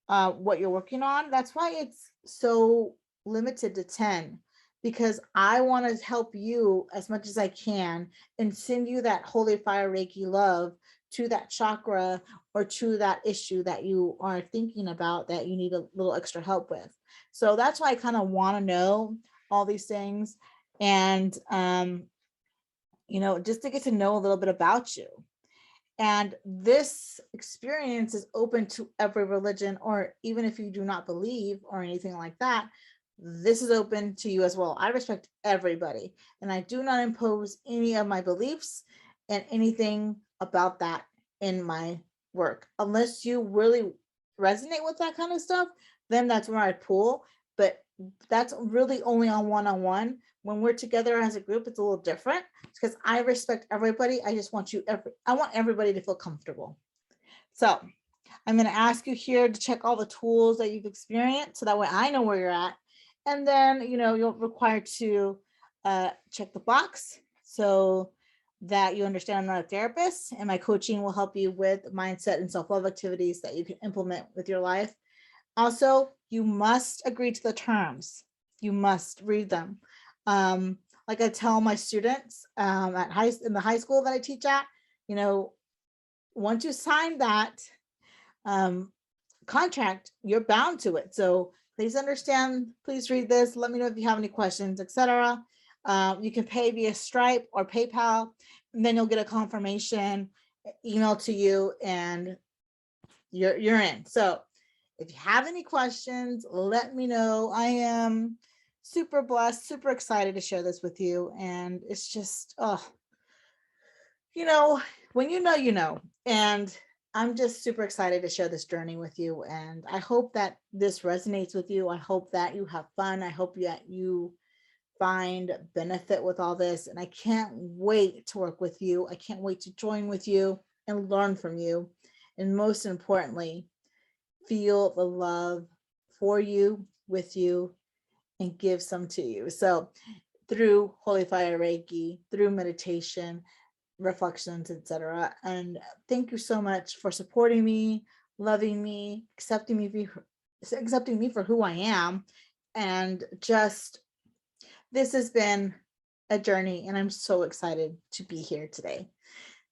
what you're working on. That's why it's so limited to 10, because I want to help you as much as I can and send you that holy fire Reiki love to that chakra or to that issue that you are thinking about that you need a little extra help with. So that's why I kind of want to know all these things, and you know, just to get to know a little bit about you. And this experience is open to every religion, or even if you do not believe or anything like that, this is open to you as well. I respect everybody, and I do not impose any of my beliefs and anything about that in my work. Unless you really resonate with that kind of stuff, then that's where I pull. But that's really only on one-on-one. When we're together as a group, it's a little different because I respect everybody. I just want I want everybody to feel comfortable. So I'm going to ask you here to check all the tools that you've experienced, so that way I know where you're at. And then, you know, you're required to check the box so that you understand I'm not a therapist, and my coaching will help you with mindset and self-love activities that you can implement with your life. Also, you must agree to the terms. You must read them. Like I tell my students in the high school that I teach at, you know, once you sign that contract, you're bound to it. So please understand, please read this. Let me know if you have any questions, etc. You can pay via Stripe or PayPal, and then you'll get a confirmation email to you, and you're in. So if you have any questions, let me know. I am super blessed, super excited to share this with you. And it's just, you know, when you know, you know. And I'm just super excited to share this journey with you. And I hope that this resonates with you. I hope that you have fun. I hope that you find benefit with all this. And I can't wait to work with you. I can't wait to join with you and learn from you. And most importantly, feel the love for you, with you, and give some to you. So through Holy Fire Reiki, through meditation, reflections, etc. And thank you so much for supporting me, loving me, accepting me for who I am. And just, this has been a journey, and I'm so excited to be here today.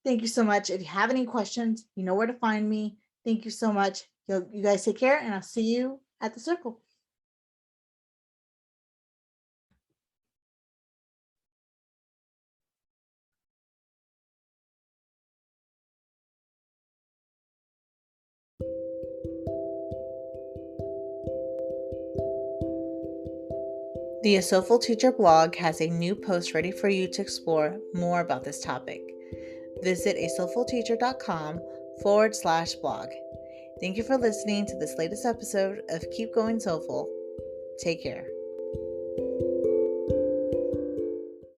Thank you so much. If you have any questions, you know where to find me. Thank you so much. You guys take care, and I'll see you at the circle. The Soulful Teacher blog has a new post ready for you to explore more about this topic. Visit asoulfulteacher.com/blog. Thank you for listening to this latest episode of Keep Going Soulful. Take care.